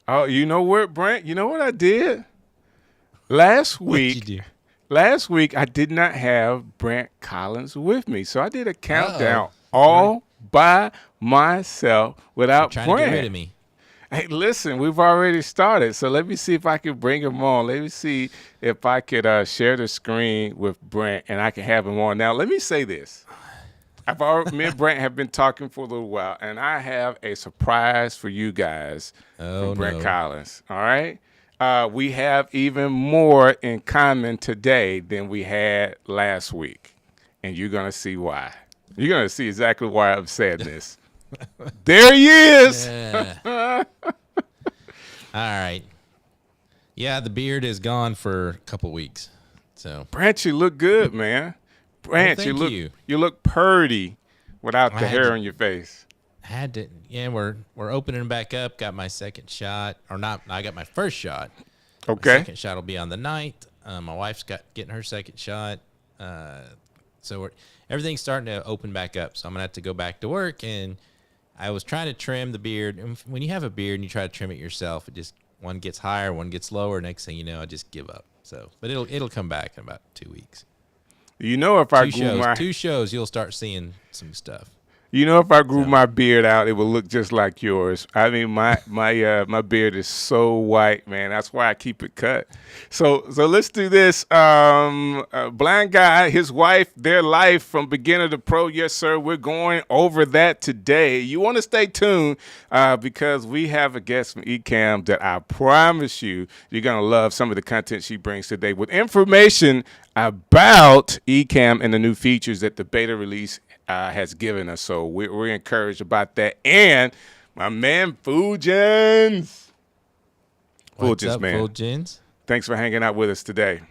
Oh, you know what, Brant? You know what I did? Last What'd you week, do? last week I did not have Brant Collins with me. So I did a Uh-oh. countdown You already, all by myself you're without trying to get rid Brant. of me. Hey, listen, we've already started. So let me see if I can bring him on. Let me see if I could share the screen with Brant and I can have him on. Now, let me say this. Me and Brant have been talking for a little while, and I have a surprise for you guys from Oh, Brant no. Collins. All right. We have even more in common today than we had last week, and you're gonna see why. You're gonna see exactly why I'm saying this. There he is. Yeah. All right. Yeah, the beard is gone for a couple weeks. So, Brant, you look good, man. well, Brant, thank you. you look purty without I the had hair to on your face. had to. Yeah, we're opening back up. Got my second shot, or not? I got my first shot. My Okay. second shot will be on the 9th. My wife's getting her second shot. So everything's starting to open back up. So I'm gonna have to go back to work. And I was trying to trim the beard. And when you have a beard and you try to trim it yourself, it just one gets higher, one gets lower. Next thing you know, I just give up. So, but it'll come back in about 2 weeks. You know, if I grew my 2 shows, you'll start seeing some stuff. You know, if I grew So my beard out, it would look just like yours. I mean, my beard is so white, man. That's why I keep it cut. So let's do this. Blind guy, his wife, their life from beginner to pro. Yes, sir. We're going over that today. You want to stay tuned because we have a guest from Ecamm that I promise you're gonna love some of the content she brings today with information about Ecamm and the new features that the beta release has given us. So we're encouraged about that. And my man, Fulgens. what's Fulgens, up, man. Fulgens? Thanks for hanging out with us today.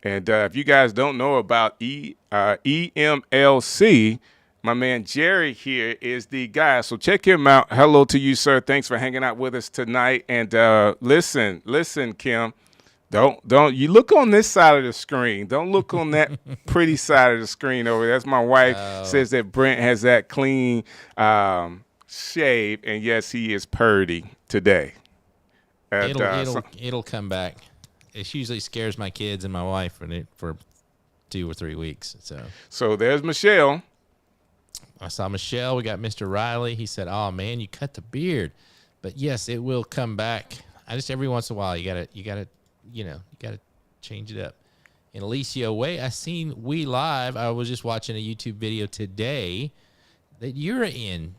And if you guys don't know about EMLC, my man Jerry here is the guy. So check him out. Hello to you, sir. Thanks for hanging out with us tonight. And listen, Kim. Don't you look on this side of the screen. Don't look on that pretty side of the screen over there. That's my wife says that Brent has that clean shave, and yes, he is purdy today. And, It'll come back. It usually scares my kids and my wife for 2 or 3 weeks. So there's Michelle. I saw Michelle. We got Mr. Riley. He said, "Oh man, you cut the beard," but yes, it will come back. I just every once in a while you gotta you gotta change it up. And Alicia Way, I seen We Live. I was just watching a YouTube video today that you're in,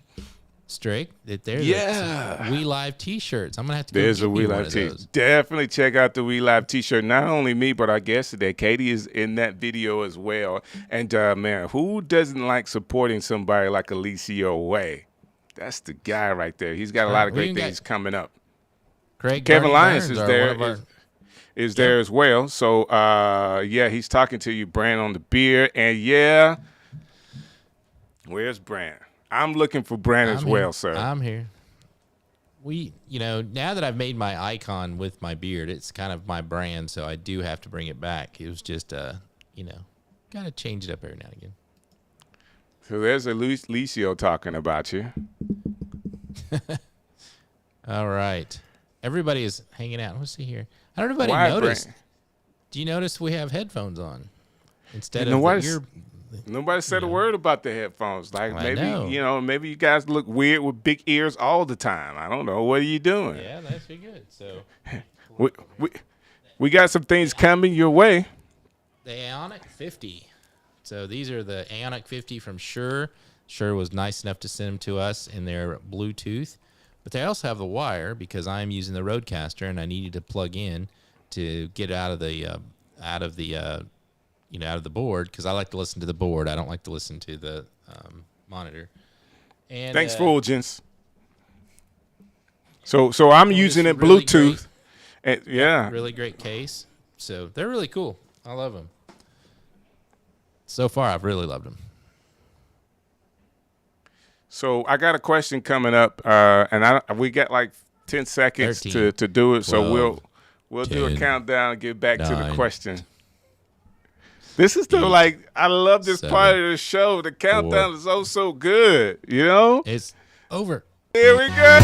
Strick. That there's We Live T-shirts. I'm gonna have to go There's get a We me one Live of T. those. Definitely check out the We Live T-shirt. Not only me, but our guest today, Katie, is in that video as well. And man, who doesn't like supporting somebody like Alicia Way? That's the guy right there. He's got a lot of great things coming up. Craig Kevin Bernie Lyons Burns is are there. one of our- Is there as well. So, yeah, he's talking to you, Brant, on the beard. And, yeah, where's Brant? I'm looking for Brant as well, sir. I'm here. Now that I've made my icon with my beard, it's kind of my brand, so I do have to bring it back. It was just, got to change it up every now and again. So there's Alicio talking about you. All right. Everybody is hanging out. Let's see here. I don't know if Why, anybody noticed. Brant? Do you notice we have headphones on instead You know of what? the ear? Nobody said a word about the headphones. Like I know. maybe you guys look weird with big ears all the time. I don't know. What are you doing? Yeah, that's pretty good. So We got some things coming your way. the Ionic 50. So these are the Ionic 50 from Shure. Shure was nice enough to send them to us in their Bluetooth. But they also have the wire because I'm using the Rodecaster and I needed to plug in to get out of the board because I like to listen to the board. I don't like to listen to the monitor. And Thanks, Fulgens. So I'm using it really Bluetooth. And, yeah. really great case. So they're really cool. I love them. So far, I've really loved them. So I got a question coming up, and we got like 10 seconds 13, to do it. 12, So we'll do a 10, countdown and get back to the 9, question. This is I love this 7, part of the show. The countdown is so good, you know? It's over. Here we go.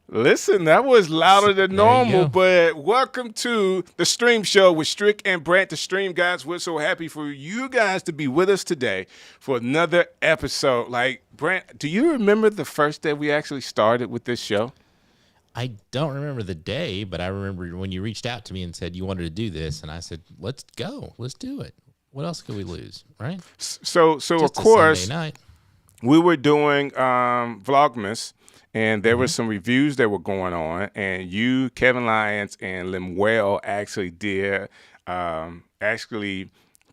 Listen, that was louder than There you normal, go. but welcome to the Stream Show with Strick and Brant, the Stream Guys. We're so happy for you guys to be with us today for another episode. Like, Brant, do you remember the first day we actually started with this show? I don't remember the day, but I remember when you reached out to me and said you wanted to do this, and I said, "Let's go, let's do it. What else could we lose, right?" So Just of a course, Sunday night. we were doing Vlogmas, and there were some reviews that were going on, and you, Kevin Lyons, and Lemuel actually did actually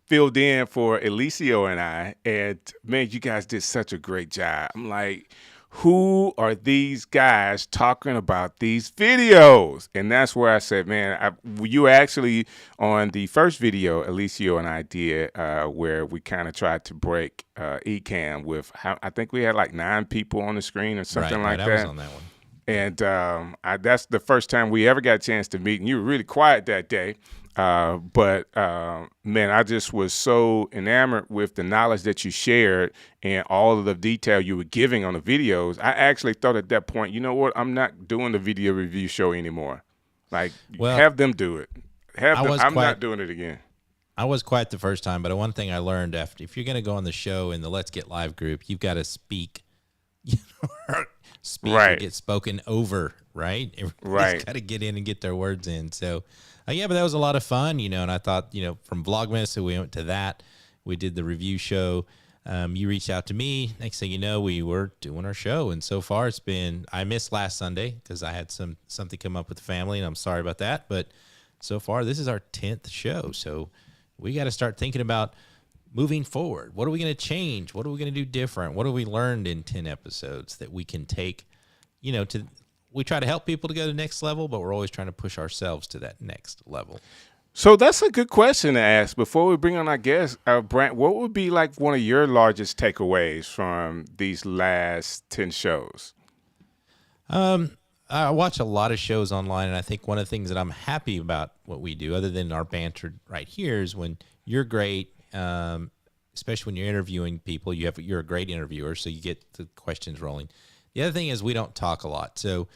filled in for Elicio and I, and man, you guys did such a great job. I'm like, who are these guys talking about these videos? And that's where I said, man, you actually on the first video Elicio and I did where we kind of tried to break Ecamm with I think we had like 9 people on the screen or something like that. I was on that one. And that's the first time we ever got a chance to meet, and you were really quiet that day. But man, I just was so enamored with the knowledge that you shared and all of the detail you were giving on the videos. I actually thought at that point, you know what? I'm not doing the video review show anymore. Like, have them do it. I'm not doing it again. I was quiet the first time, but one thing I learned if you're going to go on the show in the Let's Get Live group, you've got to speak. Or get spoken over, right? Everybody's got to get in and get their words in. So, yeah, but that was a lot of fun, and I thought, from Vlogmas, so we went to that. We did the review show. You reached out to me. Next thing you know, we were doing our show. And so far it's been, I missed last Sunday because I had something come up with the family, and I'm sorry about that. But so far, this is our 10th show. So we got to start thinking about moving forward. What are we going to change? What are we going to do different? What have we learned in 10 episodes that we can take, we try to help people to go to the next level, but we're always trying to push ourselves to that next level. So that's a good question to ask. Before we bring on our guest, Brant, what would be like one of your largest takeaways from these last 10 shows? I watch a lot of shows online, and I think one of the things that I'm happy about what we do, other than our banter right here, is when you're great, especially when you're interviewing people, you're a great interviewer, so you get the questions rolling. The other thing is we don't talk a lot. So,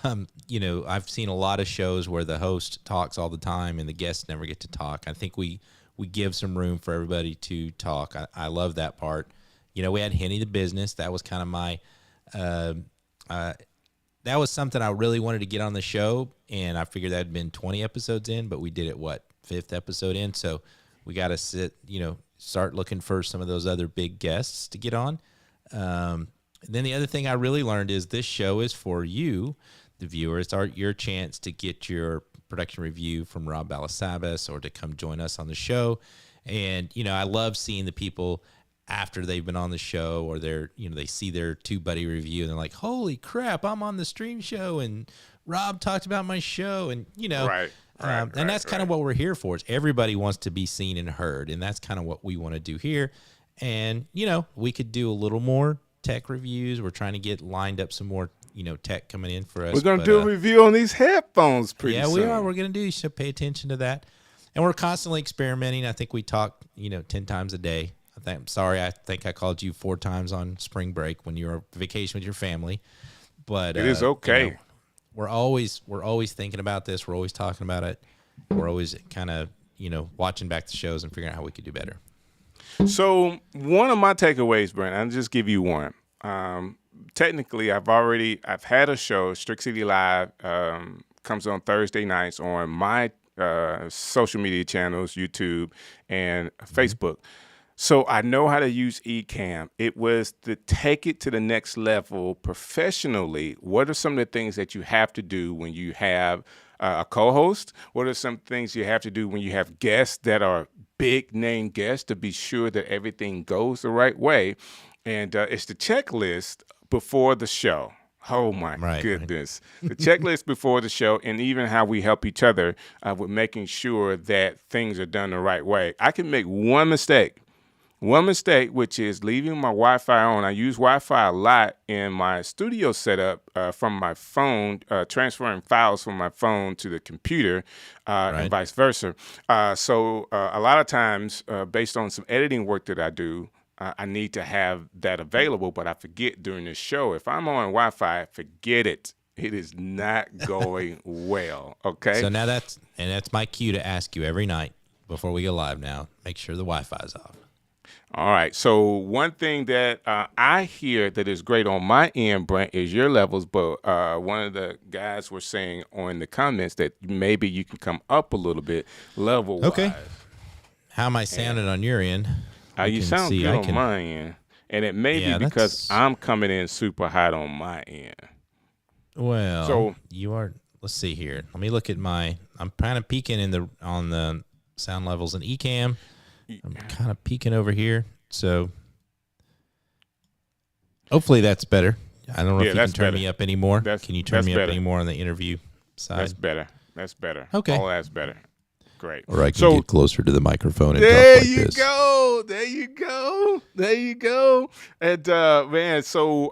I've seen a lot of shows where the host talks all the time and the guests never get to talk. I think we give some room for everybody to talk. I love that part. We had Henny the Business. That was kind of my that was something I really wanted to get on the show, and I figured that had been 20 episodes in, but we did it, 5th episode in? So we got to start looking for some of those other big guests to get on. And then the other thing I really learned is this show is for you, the viewer. It's your chance to get your production review from Rob Balasabas or to come join us on the show. And, I love seeing the people after they've been on the show, or they see their TubeBuddy review and they're like, holy crap, I'm on the stream show and Rob talked about my show. And, and that's kind of what we're here for. Is everybody wants to be seen and heard. And that's kind of what we want to do here. And, we could do a little more tech reviews. We're trying to get lined up some more, tech coming in for us. We're going to do a review on these headphones pretty soon. Yeah, we are. We're going to do. You should pay attention to that. And we're constantly experimenting. I think we talk, 10 times a day. I'm sorry. I think I called you 4 times on spring break when you were on vacation with your family. But it is okay. We're always thinking about this. We're always talking about it. We're always kind of, watching back the shows and figuring out how we could do better. So one of my takeaways, Brent, I'll just give you one. Technically, I've had a show, Strick City Live, comes on Thursday nights on my social media channels, YouTube and Facebook. So I know how to use Ecamm. It was to take it to the next level professionally. What are some of the things that you have to do when you have a co-host? What are some things you have to do when you have guests that are big name guests to be sure that everything goes the right way? And it's the checklist before the show. Oh, my goodness. Right. The checklist before the show, and even how we help each other with making sure that things are done the right way. I can make one mistake, which is leaving my Wi-Fi on. I use Wi-Fi a lot in my studio setup from my phone, transferring files from my phone to the computer and vice versa. So a lot of times, based on some editing work that I do, I need to have that available, but I forget during the show. If I'm on Wi-Fi, forget it. It is not going well. Okay. So now that's my cue to ask you every night before we go live. Now, make sure the Wi-Fi's off. All right. So one thing that I hear that is great on my end, Brent, is your levels. But one of the guys were saying on the comments that maybe you can come up a little bit level wise. Okay. How am I sounding on your end? You sound good on my end, and it may be because I'm coming in super hot on my end. Well, so you are. Let's see here. Let me look at my. I'm kind of peeking on the sound levels in Ecamm. I'm kind of peeking over here, so hopefully that's better. I don't know if you can turn me up anymore. Can you turn me up anymore on the interview side? That's better. That's better. Okay. All that's better. Great. Or I can get closer to the microphone and talk like this. There you go. There you go. There you go. And man, so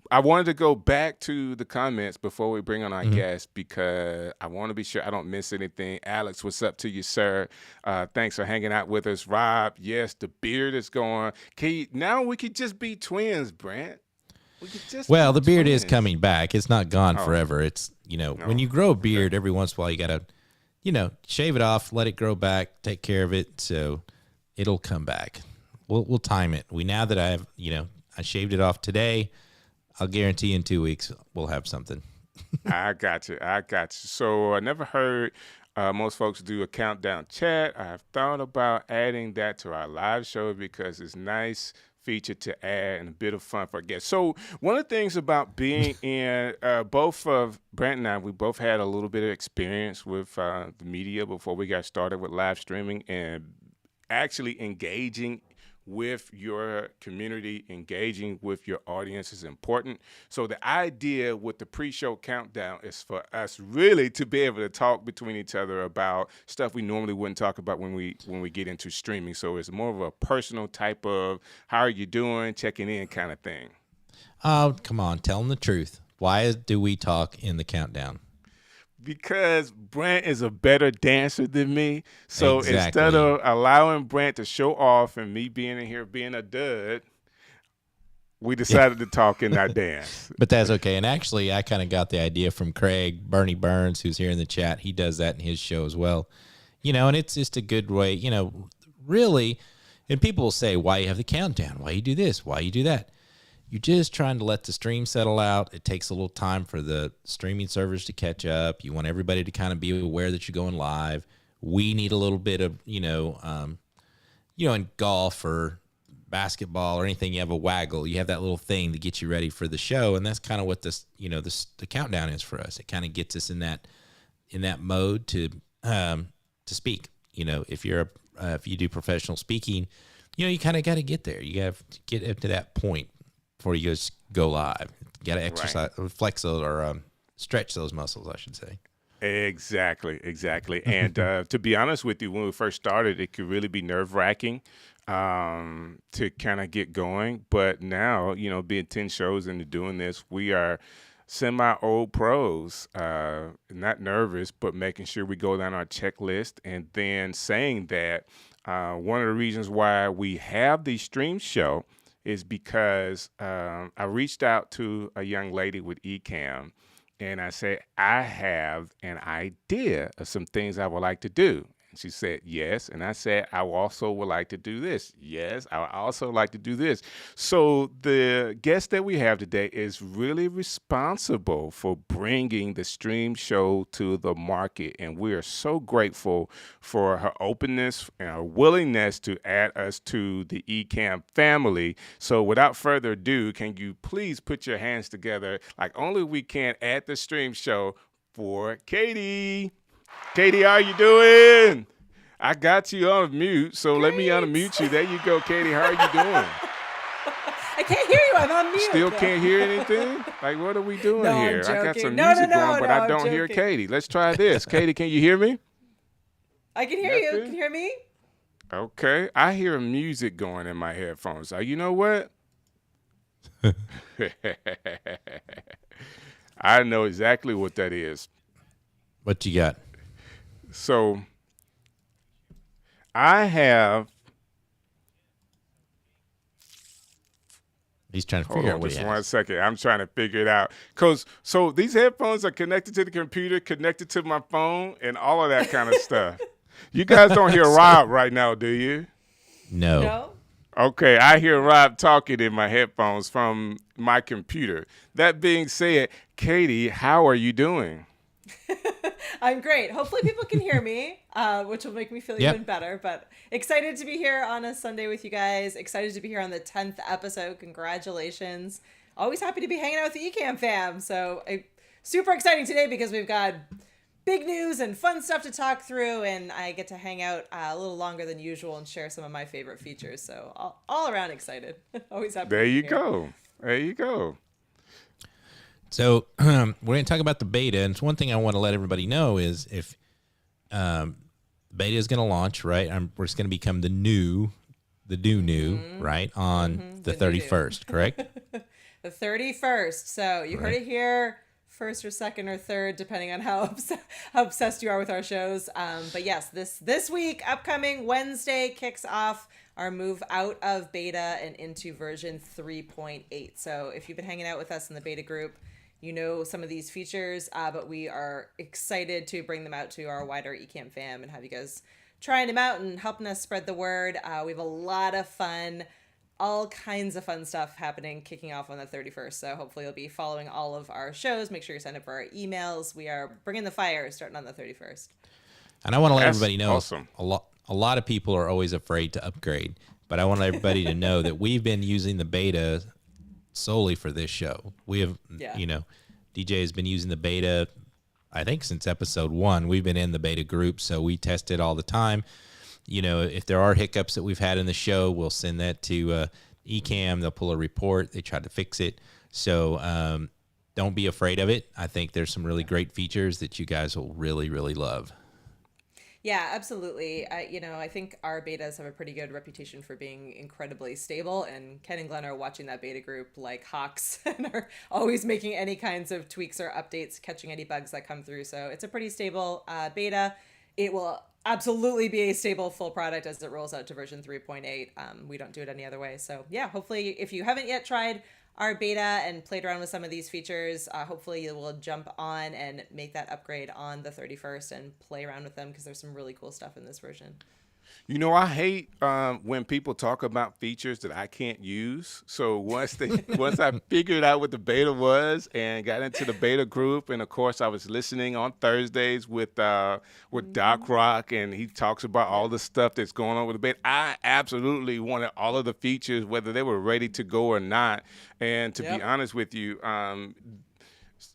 I wanted to go back to the comments before we bring on our guest because I want to be sure I don't miss anything. Alex, what's up to you, sir? Thanks for hanging out with us. Rob, yes, the beard is going. Now we could just be twins, Brant. The beard is coming back. It's not gone forever. It's, when you grow a beard, every once in a while you got to, shave it off, let it grow back, take care of it. So it'll come back. We'll time it. Now that I shaved it off today, I'll guarantee in 2 weeks we'll have something. I got you. So I never heard most folks do a countdown chat. I've thought about adding that to our live show because it's nice feature to add and a bit of fun for guests. So one of the things about being in both of Brant and I, we both had a little bit of experience with the media before we got started with live streaming and actually engaging with your community, engaging with your audience is important. So the idea with the pre-show countdown is for us really to be able to talk between each other about stuff we normally wouldn't talk about when we get into streaming. So it's more of a personal type of how are you doing, checking in kind of thing. Oh, come on, tell them the truth. Why do we talk in the countdown? Because Brant is a better dancer than me. So Exactly. Instead of allowing Brant to show off and me being in here being a dud, we decided to talk and not dance. But that's okay. And actually, I kind of got the idea from Craig, Bernie Burns, who's here in the chat. He does that in his show as well. And it's just a good way, really. And people will say, why you have the countdown? Why you do this? Why you do that? You're just trying to let the stream settle out. It takes a little time for the streaming servers to catch up. You want everybody to kind of be aware that you're going live. We need a little bit of, in golf or basketball or anything, you have a waggle. You have that little thing to get you ready for the show, and that's kind of what the countdown is for us. It kind of gets us in that mode to speak. If you do professional speaking, you kind of got to get there. You have to get up to that point before you just go live. You got to exercise, flex those, or stretch those muscles, I should say. Exactly. And to be honest with you, when we first started, it could really be nerve-wracking to kind of get going. But now, being 10 shows into doing this, we are semi-old pros, not nervous, but making sure we go down our checklist. And then saying that one of the reasons why we have the stream show is because I reached out to a young lady with Ecamm, and I said, I have an idea of some things I would like to do. And she said, yes. And I said, I also would like to do this. Yes, I would also like to do this. So the guest that we have today is really responsible for bringing the stream show to the market. And we are so grateful for her openness and her willingness to add us to the Ecamm family. So without further ado, can you please put your hands together like only we can at the stream show for Katie. Katie, how you doing? I got you on mute, so Great. Let me unmute you. There you go, Katie. How are you doing? I can't hear you. I'm on mute. Still can't hear anything? Like, what are we doing No, here? I'm I got joking. some No, music no, going, but no, I I'm don't hear joking. Katie. Let's try this. Katie, can you hear me? I can hear you. Nothing? Can you hear me? Okay. I hear music going in my headphones. So you know what? I know exactly what that is. What you got? So I have He's trying to Hold figure on out what just he one has. second. I'm trying to figure it out. So these headphones are connected to the computer, connected to my phone, and all of that kind of stuff. You guys don't hear Rob right now, do you? No. No? Okay, I hear Rob talking in my headphones from my computer. That being said, Katie, how are you doing? I'm great. Hopefully people can hear me, which will make me feel Yep. even better. But excited to be here on a Sunday with you guys. Excited to be here on the 10th episode. Congratulations. Always happy to be hanging out with the Ecamm fam. So super exciting today because we've got big news and fun stuff to talk through. And I get to hang out a little longer than usual and share some of my favorite features. So all around excited. Always happy There to be you here. go. There you go. So we're going to talk about the beta, and it's one thing I want to let everybody know is if beta is going to launch, right? We're just going to become the new, right, on the The new 31st, correct? The 31st. So you heard it here first or second or third, depending on how obsessed you are with our shows. But yes, this week, upcoming Wednesday, kicks off our move out of beta and into version 3.8. So if you've been hanging out with us in the beta group, you know some of these features, but we are excited to bring them out to our wider Ecamm fam and have you guys trying them out and helping us spread the word. We have a lot of fun, all kinds of fun stuff happening, kicking off on the 31st. So hopefully you'll be following all of our shows. Make sure you sign up for our emails. We are bringing the fire starting on the 31st. And I want to let That's everybody know awesome. a lot of people are always afraid to upgrade, but I want everybody to know that we've been using the beta solely for this show. We have, DJ has been using the beta, I think, since episode 1. We've been in the beta group, so we test it all the time. If there are hiccups that we've had in the show, we'll send that to Ecamm. They'll pull a report. They try to fix it. So don't be afraid of it. I think there's some really great features that you guys will really, really love. Yeah, absolutely. I think our betas have a pretty good reputation for being incredibly stable, and Ken and Glenn are watching that beta group like hawks and are always making any kinds of tweaks or updates, catching any bugs that come through. So it's a pretty stable beta. It will absolutely be a stable full product as it rolls out to version 3.8. We don't do it any other way. So yeah, hopefully if you haven't yet tried our beta and played around with some of these features, hopefully you will jump on and make that upgrade on the 31st and play around with them because there's some really cool stuff in this version. I hate when people talk about features that I can't use. So once I figured out what the beta was and got into the beta group, and of course I was listening on Thursdays with Doc Rock, and he talks about all the stuff that's going on with the beta. I absolutely wanted all of the features, whether they were ready to go or not. And to be honest with you,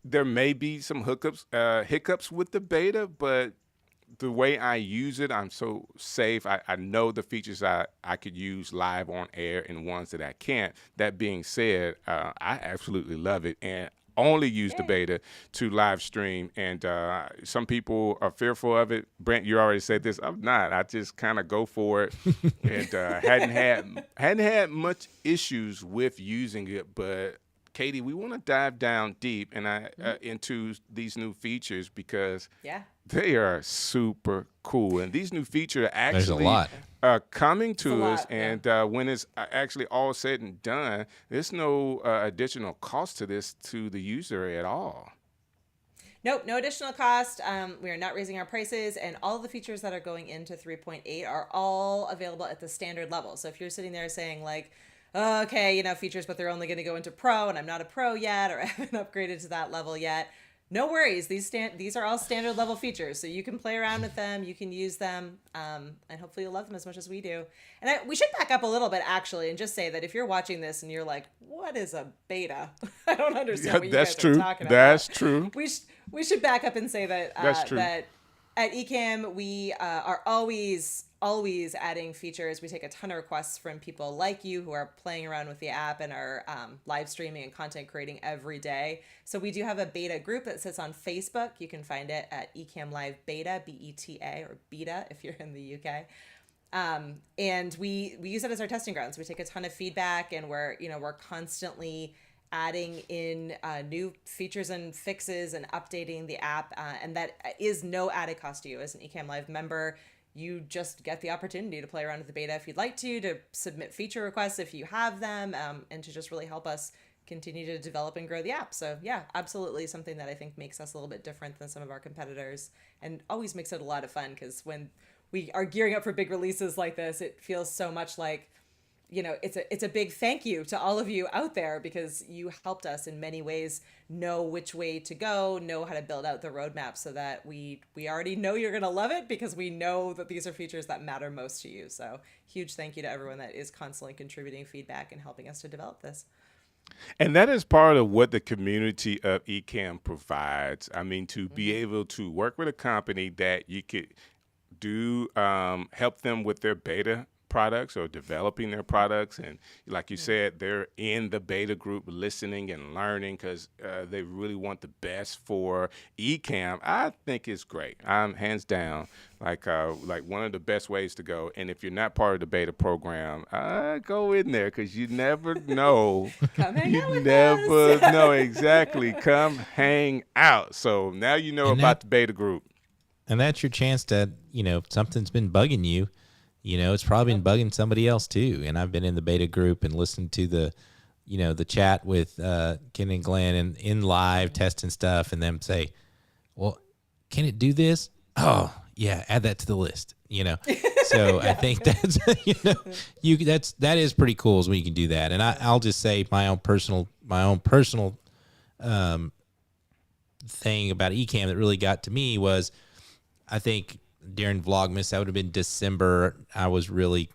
there may be some hiccups with the beta, but the way I use it, I'm so safe. I know the features I could use live on air and ones that I can't. That being said, I absolutely love it and only use the beta to live stream. And some people are fearful of it. Brent, you already said this. I'm not. I just kind of go for it, and hadn't had much issues with using it, but. Katie, we want to dive down deep into these new features because they are super cool. And these new features are actually coming to us. And when it's actually all said and done, there's no additional cost to the user at all. Nope, no additional cost. We are not raising our prices, and all of the features that are going into 3.8 are all available at the standard level. So if you're sitting there saying like, okay, features, but they're only going to go into pro, and I'm not a pro yet, or I haven't upgraded to that level yet. No worries. These are all standard level features, so you can play around with them, you can use them, and hopefully you'll love them as much as we do. And we should back up a little bit, actually, and just say that if you're watching this and you're like, what is a beta? I don't understand what you guys are talking about. That's true. We should back up and say that That's true. that at Ecamm, we are always adding features. We take a ton of requests from people like you who are playing around with the app and are live streaming and content creating every day. So we do have a beta group that sits on Facebook. You can find it at Ecamm Live Beta, BETA, or Beta if you're in the UK. And we use it as our testing grounds. We take a ton of feedback, and we're constantly adding in new features and fixes and updating the app, and that is no added cost to you as an Ecamm Live member. you just get the opportunity to play around with the beta if you'd like to submit feature requests if you have them, and to just really help us continue to develop and grow the app. So yeah, absolutely something that I think makes us a little bit different than some of our competitors, and always makes it a lot of fun, because when we are gearing up for big releases like this, it feels so much like, it's a big thank you to all of you out there, because you helped us in many ways know which way to go, know how to build out the roadmap, so that we already know you're going to love it, because we know that these are features that matter most to you. So huge thank you to everyone that is constantly contributing feedback and helping us to develop this. And that is part of what the community of Ecamm provides. I mean, to be able to work with a company that you could do help them with their beta products or developing their products, and like you said, they're in the beta group listening and learning, because they really want the best for Ecamm. I think it's great. I'm hands down like one of the best ways to go. And if you're not part of the beta program, go in there, because you never know. Come hang out with never us. know. Exactly. Come hang out. So now you know about the beta group. And that's your chance to, something's been bugging you. It's probably been bugging somebody else too. And I've been in the beta group and listened to the chat with Ken and Glenn and in live testing stuff, and them say, well, can it do this? Oh yeah, add that to the list. So I think that's that is pretty cool is when you can do that. And I'll just say my own personal thing about Ecamm that really got to me was, I think during Vlogmas, that would have been December, I was really,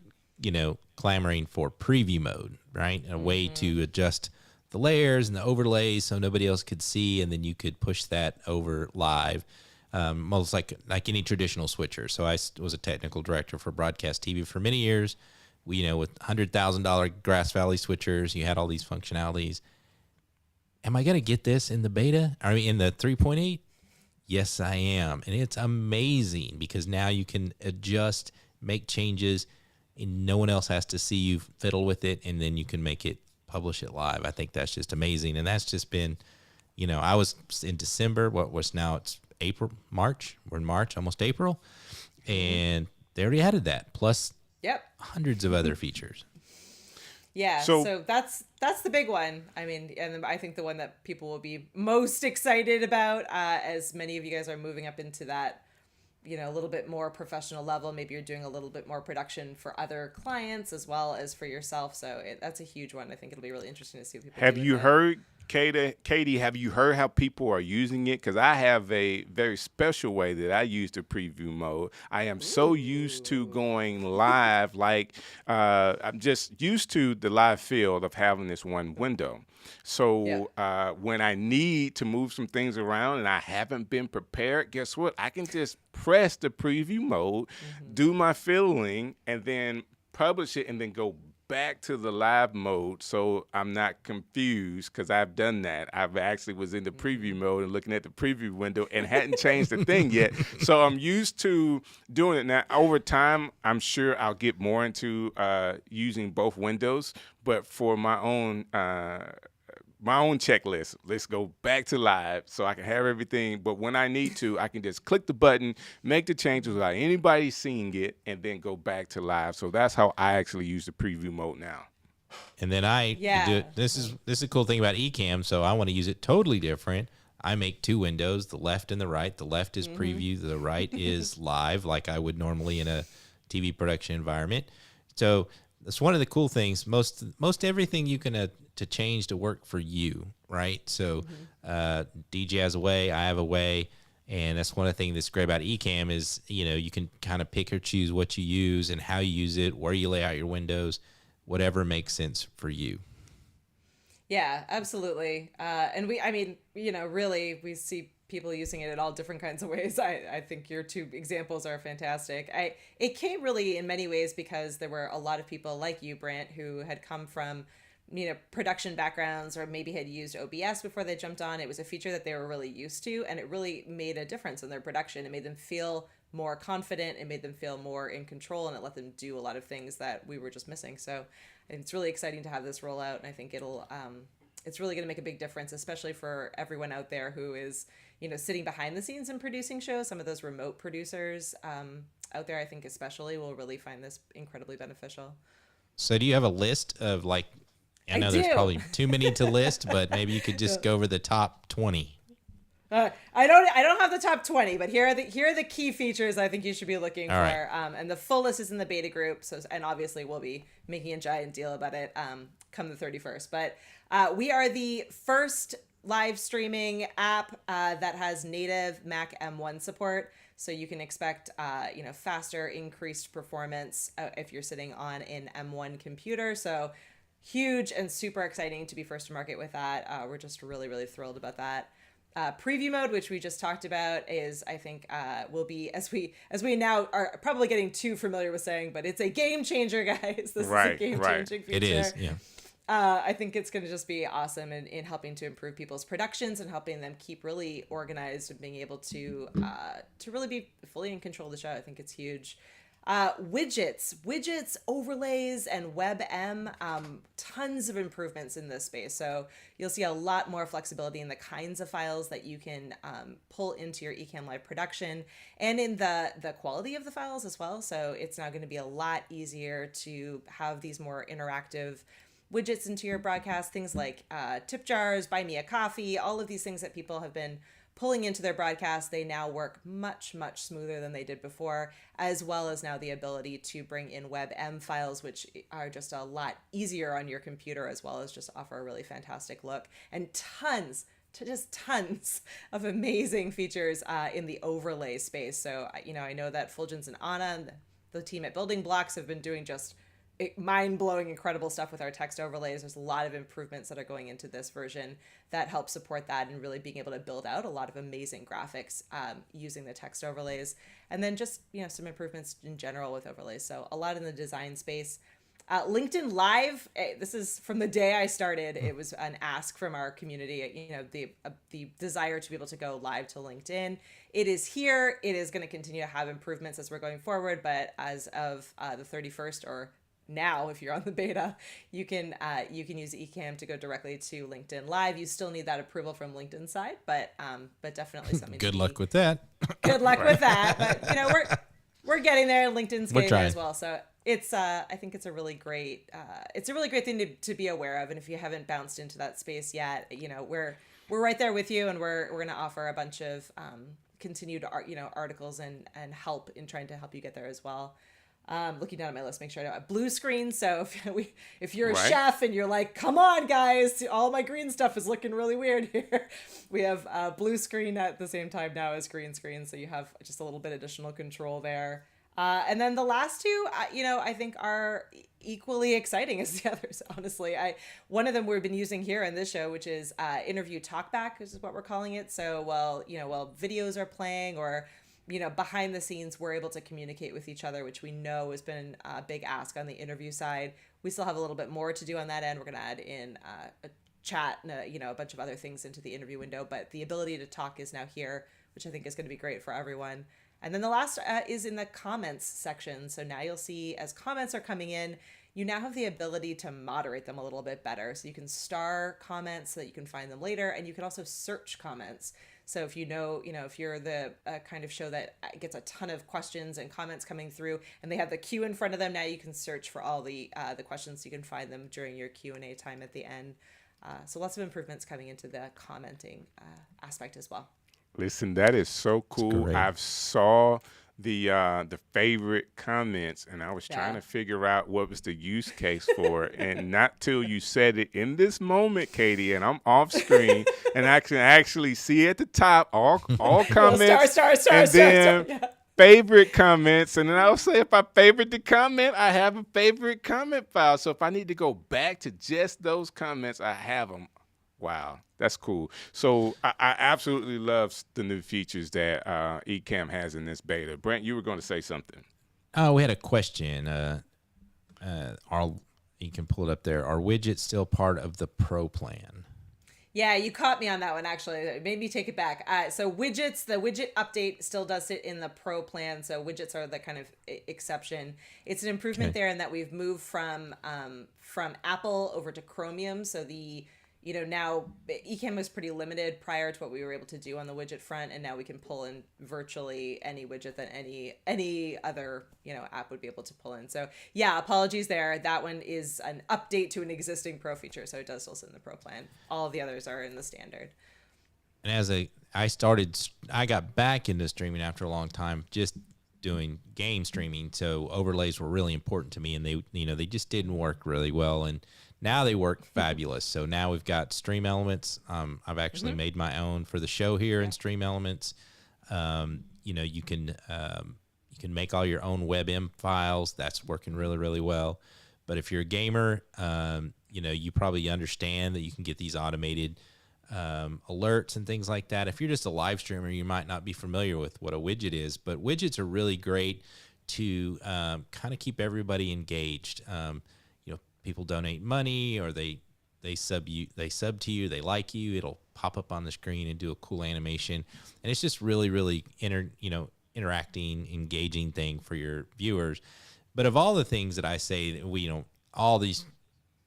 clamoring for preview mode, right? A way to adjust the layers and the overlays so nobody else could see, and then you could push that over live. Most like any traditional switcher. So I was a technical director for broadcast TV for many years. With $100,000 Grass Valley switchers, you had all these functionalities. Am I going to get this in the beta? I mean, in the 3.8? Yes, I am. And it's amazing, because now you can adjust, make changes, and no one else has to see you fiddle with it, and then you can publish it live. I think that's just amazing. And that's just been, I was in December, it's March. We're in March, almost April. And they already added that, plus hundreds of other features. Yeah, so that's the big one. I mean, and I think the one that people will be most excited about, as many of you guys are moving up into that, a little bit more professional level. Maybe you're doing a little bit more production for other clients as well as for yourself. So that's a huge one. I think it'll be really interesting to see what people Have do you with it. heard, Katie, have you heard how people are using it? Because I have a very special way that I use the preview mode. I am so used to going live, I'm just used to the live field of having this one window. So when I need to move some things around and I haven't been prepared, guess what? I can just press the preview mode, do my fiddling, and then publish it, and then go back to the live mode, so I'm not confused, because I've done that. I've actually was in the preview mode and looking at the preview window and hadn't changed the thing yet. So I'm used to doing it. Now, over time, I'm sure I'll get more into using both windows, but for my own checklist, let's go back to live so I can have everything. But when I need to, I can just click the button, make the changes without anybody seeing it, and then go back to live. So that's how I actually use the preview mode now. And then this is a cool thing about Ecamm. So I want to use it totally different. I make two windows, the left and the right. The left is preview, the right is live, like I would normally in a TV production environment. So that's one of the cool things. Most everything you can to change to work for you, right? So DJ has a way, I have a way, and that's one of the things that's great about Ecamm is, you can kind of pick or choose what you use and how you use it, where you lay out your windows, whatever makes sense for you. Yeah, absolutely. And really we see people using it in all different kinds of ways. I think your two examples are fantastic. It came really in many ways because there were a lot of people like you, Brant, who had come from production backgrounds or maybe had used OBS before they jumped on. It was a feature that they were really used to, and it really made a difference in their production. It made them feel more confident. It made them feel more in control, and it let them do a lot of things that we were just missing. So it's really exciting to have this roll out, and I think it's really going to make a big difference, especially for everyone out there who is, sitting behind the scenes and producing shows. Some of those remote producers, out there, I think especially, will really find this incredibly beneficial. So do you have a list of like, I know there's probably too many to list, but maybe you could just go over the top 20. I don't have the top 20, but here are the key features I think you should be looking for. Right. And the full list is in the beta group. So, and obviously we'll be making a giant deal about it come the 31st. But we are the first live streaming app that has native Mac M1 support. So you can expect faster, increased performance if you're sitting on an M1 computer. So huge and super exciting to be first to market with that. We're just really, really thrilled about that. Preview mode, which we just talked about, is I think will be, as we now are probably getting too familiar with saying, but it's a game changer, guys. This is a game changing feature. It is, yeah. I think it's going to just be awesome in helping to improve people's productions and helping them keep really organized and being able to really be fully in control of the show. I think it's huge. Widgets, overlays, and WebM, tons of improvements in this space. So you'll see a lot more flexibility in the kinds of files that you can pull into your Ecamm Live production and in the quality of the files as well. So it's now going to be a lot easier to have these more interactive widgets into your broadcast, things like tip jars, buy me a coffee, all of these things that people have been pulling into their broadcast. They now work much, much smoother than they did before, as well as now the ability to bring in WebM files, which are just a lot easier on your computer, as well as just offer a really fantastic look, and tons of amazing features in the overlay space. So, I know that Fulgence and Anna and the team at Building Blocks have been doing just mind-blowing, incredible stuff with our text overlays. There's a lot of improvements that are going into this version that help support that and really being able to build out a lot of amazing graphics using the text overlays. And then just, some improvements in general with overlays. So a lot in the design space. LinkedIn Live, this is from the day I started. It was an ask from our community, the desire to be able to go live to LinkedIn. It is here. It is going to continue to have improvements as we're going forward. But as of the 31st, or now, if you're on the beta, you can use Ecamm to go directly to LinkedIn Live. You still need that approval from LinkedIn side, but definitely something. Good luck with that. Good luck with that. But we're getting there. LinkedIn's getting there as well. So it's I think it's a really great thing to be aware of. And if you haven't bounced into that space yet, we're right there with you, and we're going to offer a bunch of continued articles and help in trying to help you get there as well. Looking down at my list, make sure I don't have blue screen. So if you're a chef and you're like, come on guys, all my green stuff is looking really weird here. We have blue screen at the same time now as green screen. So you have just a little bit additional control there. And then the last two, I think are equally exciting as the others. Honestly, one of them we've been using here in this show, which is interview talkback, which is what we're calling it. So while videos are playing or behind the scenes, we're able to communicate with each other, which we know has been a big ask on the interview side. We still have a little bit more to do on that end. We're going to add in a chat and a bunch of other things into the interview window, but the ability to talk is now here, which I think is going to be great for everyone. And then the last is in the comments section. So now you'll see as comments are coming in, you now have the ability to moderate them a little bit better. So you can star comments so that you can find them later, and you can also search comments. So if if you're the kind of show that gets a ton of questions and comments coming through, and they have the queue in front of them, now you can search for all the questions. So you can find them during your Q&A time at the end. So lots of improvements coming into the commenting aspect as well. Listen, that is so cool. I've saw the favorite comments, and I was trying to figure out what was the use case for it, and not till you said it in this moment, Katie, and I'm off screen, and I can actually see at the top all comments, favorite comments, and then I'll say if I favorite the comment, I have a favorite comment file. So if I need to go back to just those comments, I have them. Wow, that's cool. So I absolutely love the new features that Ecamm has in this beta. Brant, you were going to say something. Oh, we had a question. You can pull it up there. Are widgets still part of the Pro plan? Yeah, you caught me on that one, actually. It made me take it back. So widgets, the widget update still does sit in the Pro plan. So widgets are the kind of exception. It's an improvement there in that we've moved from Apple over to Chromium. So now Ecamm was pretty limited prior to what we were able to do on the widget front, and now we can pull in virtually any widget that any other app would be able to pull in. So yeah, apologies there. That one is an update to an existing Pro feature, so it does still sit in the Pro plan. All of the others are in the standard. And I got back into streaming after a long time, just doing game streaming. So overlays were really important to me, and they just didn't work really well. And now they work fabulous. So now we've got Stream Elements. I've actually made my own for the show here in Stream Elements. You can make all your own WebM files. That's working really, really well. But if you're a gamer, you probably understand that you can get these automated alerts and things like that. If you're just a live streamer, you might not be familiar with what a widget is, but widgets are really great to kind of keep everybody engaged. People donate money, or they sub to you, they like you, it'll pop up on the screen and do a cool animation, and it's just really, really interacting, engaging thing for your viewers. But of all the things that I say, all these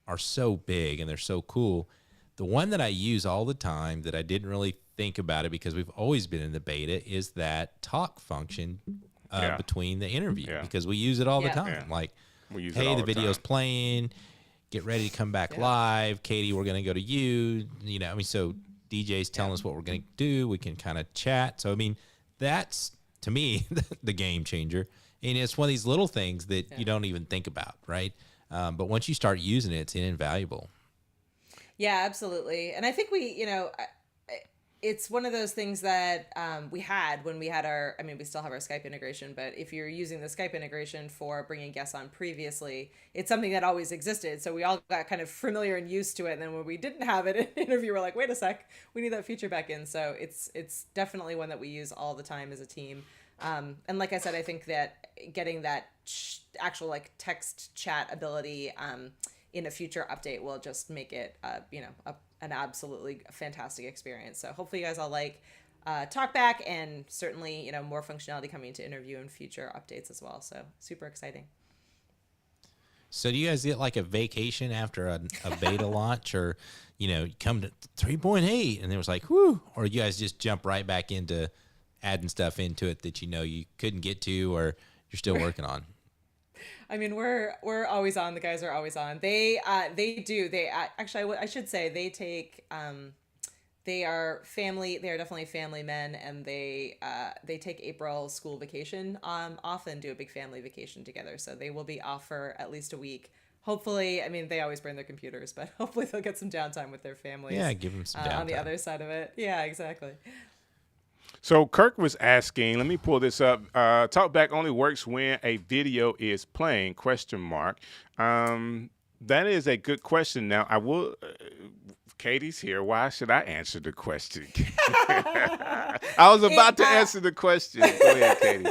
are so big and they're so cool. The one that I use all the time that I didn't really think about it because we've always been in the beta is that talk function between the interview, because we use it all the time. Yeah. Like, We use hey, it all the video's time. playing. Get ready to come back live. Katie, we're going to go to you. So DJ's telling us what we're going to do. We can kind of chat. So, that's, to me, the game changer. And it's one of these little things that you don't even think about, right? But once you start using it, it's invaluable. Yeah, absolutely. And I think it's one of those things that we had when we had we still have our Skype integration, but if you're using the Skype integration for bringing guests on previously, it's something that always existed. So we all got kind of familiar and used to it. And then when we didn't have it in an interview, we're like, wait a sec, we need that feature back in. So it's definitely one that we use all the time as a team. And like I said, I think that getting that actual like text chat ability in a future update will just make it, an absolutely fantastic experience. So hopefully you guys all like TalkBack, and certainly, more functionality coming to interview in future updates as well. So super exciting. So do you guys get like a vacation after a beta launch, or, come to 3.8 and it was like, whoo, or you guys just jump right back into adding stuff into it that you couldn't get to, or you're still working on? We're always on. The guys are always on. They actually, I should say they take, they are definitely family men, and they take April school vacation off and do a big family vacation together. So they will be off for at least a week. Hopefully, they always bring their computers, but hopefully they'll get some downtime with their families. Yeah, give them some downtime. On the other side of it. Yeah, exactly. So Kirk was asking, let me pull this up. TalkBack only works when a video is playing, ? That is a good question. Now, I will, Katie's here. Why should I answer the question? I was about to answer the question. Go ahead, Katie.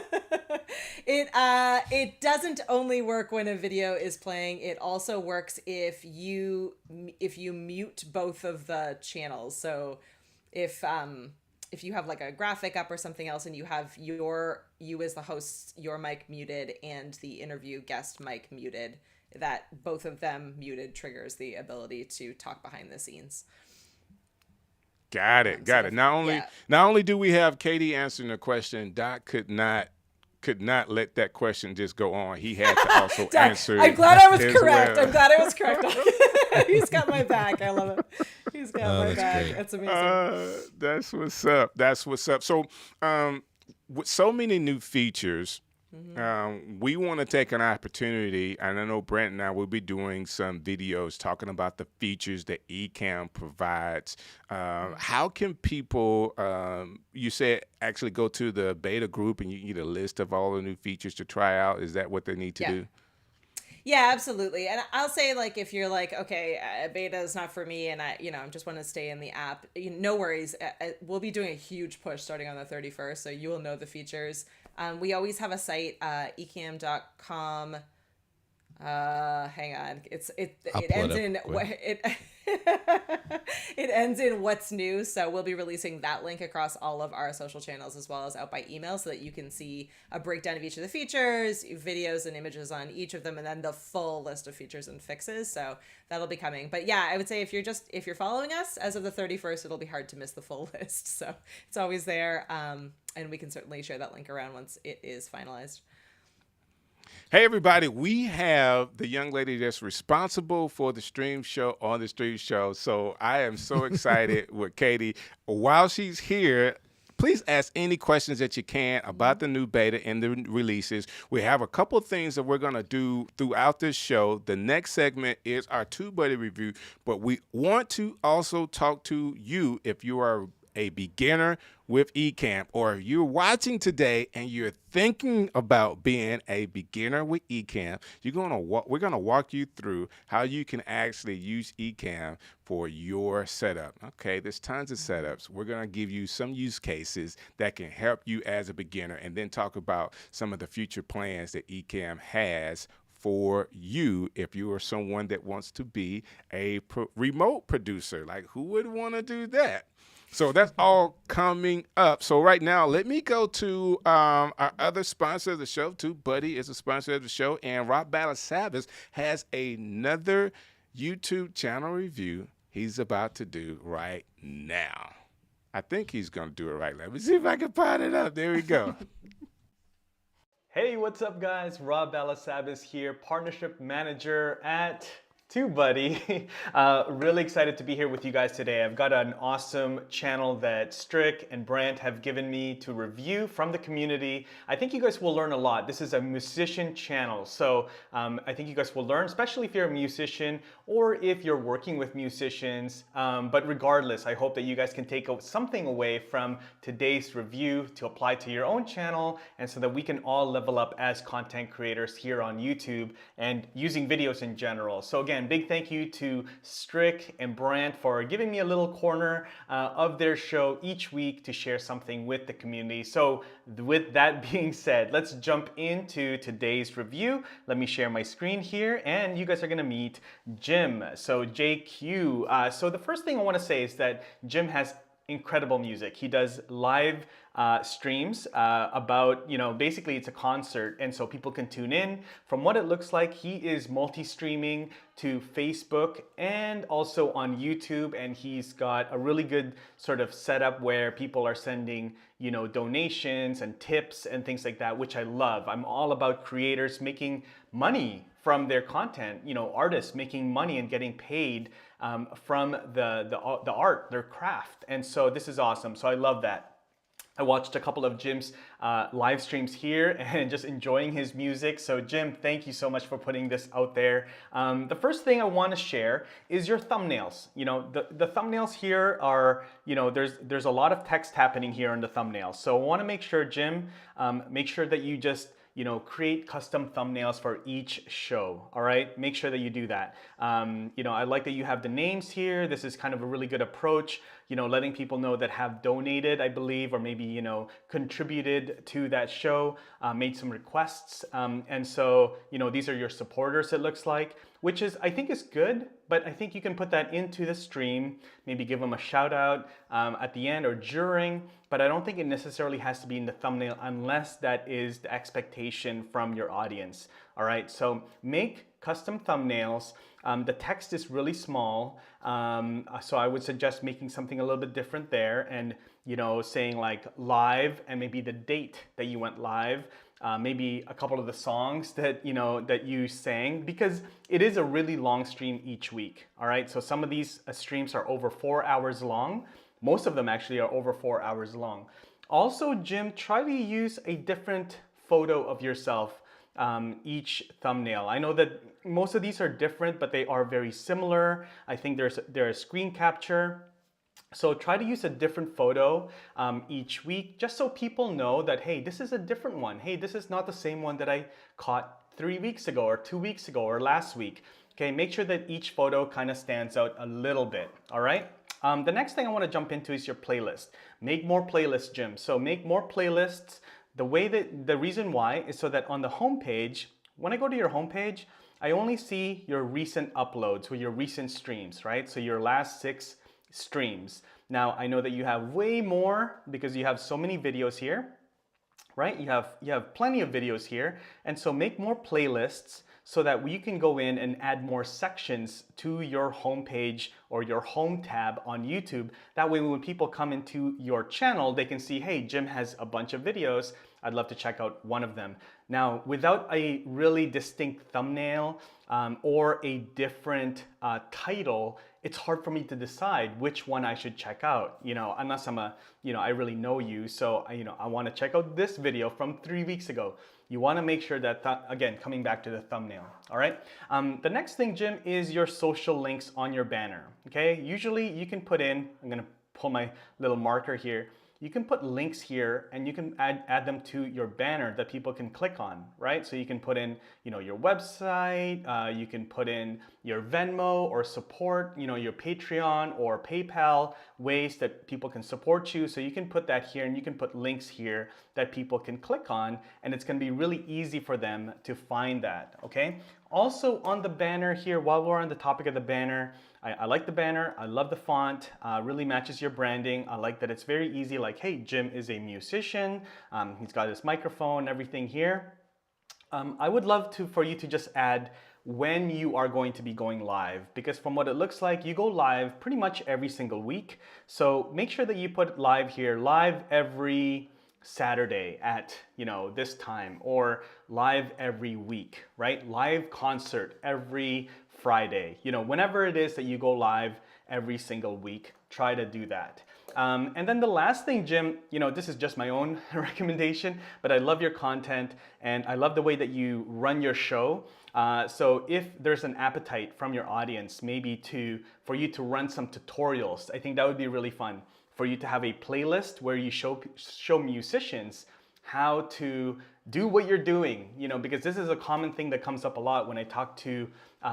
It doesn't only work when a video is playing. It also works if you mute both of the channels. So if you have like a graphic up or something else, and you have you as the host, your mic muted, and the interview guest mic muted, that both of them muted triggers the ability to talk behind the scenes. Got it. Not only do we have Katie answering the question, Doc could not let that question just go on. He had to also answer. I'm glad I was correct. Well. I'm glad I was correct. He's got my back. I love it. He's got my back. Great. That's amazing. That's what's up. So, with so many new features, we want to take an opportunity, and I know Brant and I will be doing some videos talking about the features that Ecamm provides. How can people, you said, actually go to the beta group and you can get a list of all the new features to try out? Is that what they need to do? Yeah, absolutely. And I'll say, like, if you're like, okay, beta is not for me, and I just want to stay in the app, no worries. We'll be doing a huge push starting on the 31st, so you will know the features. We always have a site, ecamm.com. Hang on. It I'll pull ends it in up quick. it ends in what's new. So we'll be releasing that link across all of our social channels as well as out by email so that you can see a breakdown of each of the features, videos and images on each of them, and then the full list of features and fixes. So that'll be coming. But yeah, I would say if you're following us as of the 31st, it'll be hard to miss the full list. So it's always there. And we can certainly share that link around once it is finalized. Hey, everybody, we have the young lady that's responsible for the stream show on the stream show. So I am so excited with Katie. While she's here, please ask any questions that you can about the new beta and the releases. We have a couple of things that we're going to do throughout this show. The next segment is our TubeBuddy review, but we want to also talk to you if you are a beginner with Ecamm, or you're watching today and you're thinking about being a beginner with Ecamm. We're gonna walk you through how you can actually use Ecamm for your setup. Okay, there's tons of setups. We're gonna give you some use cases that can help you as a beginner, and then talk about some of the future plans that Ecamm has for you if you are someone that wants to be a remote producer. Like, who would want to do that? So that's all coming up. So right now, let me go to our other sponsor of the show. TubeBuddy is a sponsor of the show, and Balasabas has another YouTube channel review he's about to do right now. I think he's going to do it right. Let me see if I can find it up. There we go. Hey, what's up, guys? Balasabas here, Partnership Manager at TubeBuddy. Really excited to be here with you guys today. I've got an awesome channel that Strick and Brant have given me to review from the community. I think you guys will learn a lot. This is a musician channel, so I think you guys will learn, especially if you're a musician or if you're working with musicians. But regardless, I hope that you guys can take something away from today's review to apply to your own channel, and so that we can all level up as content creators here on YouTube and using videos in general. So again, big thank you to Strick and Brant for giving me a little corner of their show each week to share something with the community. So with that being said, let's jump into today's review. Let me share my screen here, and you guys are gonna meet Jim. So JQ. So the first thing I wanna say is that Jim has incredible music. He does live streams about, basically it's a concert, and so people can tune in. From what it looks like, he is multi-streaming to Facebook and also on YouTube, and he's got a really good sort of setup where people are sending, donations and tips and things like that, which I love. I'm all about creators making money from their content, artists making money and getting paid from the art, their craft. And so this is awesome. So I love that. I watched a couple of Jim's live streams here and just enjoying his music. So Jim, thank you so much for putting this out there. The first thing I want to share is your thumbnails. The thumbnails here are, there's a lot of text happening here on the thumbnails. So I want to make sure, Jim, make sure that you just create custom thumbnails for each show. All right, make sure that you do that. I like that you have the names here. This is kind of a really good approach. Letting people know that have donated, I believe, or maybe, contributed to that show, made some requests. And so, these are your supporters, it looks like, which I think is good, but I think you can put that into the stream, maybe give them a shout out at the end or during, but I don't think it necessarily has to be in the thumbnail unless that is the expectation from your audience. All right, so make custom thumbnails. The text is really small, so I would suggest making something a little bit different there, and saying like live and maybe the date that you went live, maybe a couple of the songs that that you sang, because it is a really long stream each week. All right, so some of these streams are over 4 hours long. Most of them actually are over 4 hours long. Also, Jim, try to use a different photo of yourself each thumbnail. I know that most of these are different, but they are very similar. I think there's a screen capture. So try to use a different photo each week, just so people know that, hey, this is a different one. Hey, this is not the same one that I caught 3 weeks ago or 2 weeks ago or last week. Okay, make sure that each photo kind of stands out a little bit, all right? The next thing I want to jump into is your playlist. Make more playlists, Jim. So make more playlists. The reason why is so that on the homepage, when I go to your homepage, I only see your recent uploads or your recent streams, right? So your last 6 streams. Now, I know that you have way more because you have so many videos here, right? You have plenty of videos here. And so make more playlists so that you can go in and add more sections to your homepage or your home tab on YouTube. That way, when people come into your channel, they can see, hey, Jim has a bunch of videos. I'd love to check out one of them. Now, without a really distinct thumbnail or a different title, it's hard for me to decide which one I should check out, unless I really know you. So, I want to check out this video from 3 weeks ago. You want to make sure that, again, coming back to the thumbnail, all right? The next thing, Jim, is your social links on your banner, okay? Usually you can put in, I'm going to pull my little marker here. You can put links here and you can add them to your banner that people can click on, right? So you can put in, your website, you can put in your Venmo or support, your Patreon or PayPal, ways that people can support you. So you can put that here and you can put links here that people can click on, and it's gonna be really easy for them to find that, okay? Also on the banner here, while we're on the topic of the banner, I like the banner, I love the font, really matches your branding. I like that it's very easy, like, hey, Jim is a musician, he's got his microphone, everything here. I would love for you to just add when you are going to be going live, because from what it looks like, you go live pretty much every single week. So make sure that you put live here, live every Saturday at, this time, or live every week, right? Live concert every Friday, whenever it is that you go live every single week, try to do that. And then the last thing, Jim, this is just my own recommendation, but I love your content and I love the way that you run your show. So if there's an appetite from your audience, maybe for you to run some tutorials, I think that would be really fun. For you to have a playlist where you show musicians how to do what you're doing, because this is a common thing that comes up a lot when I talk to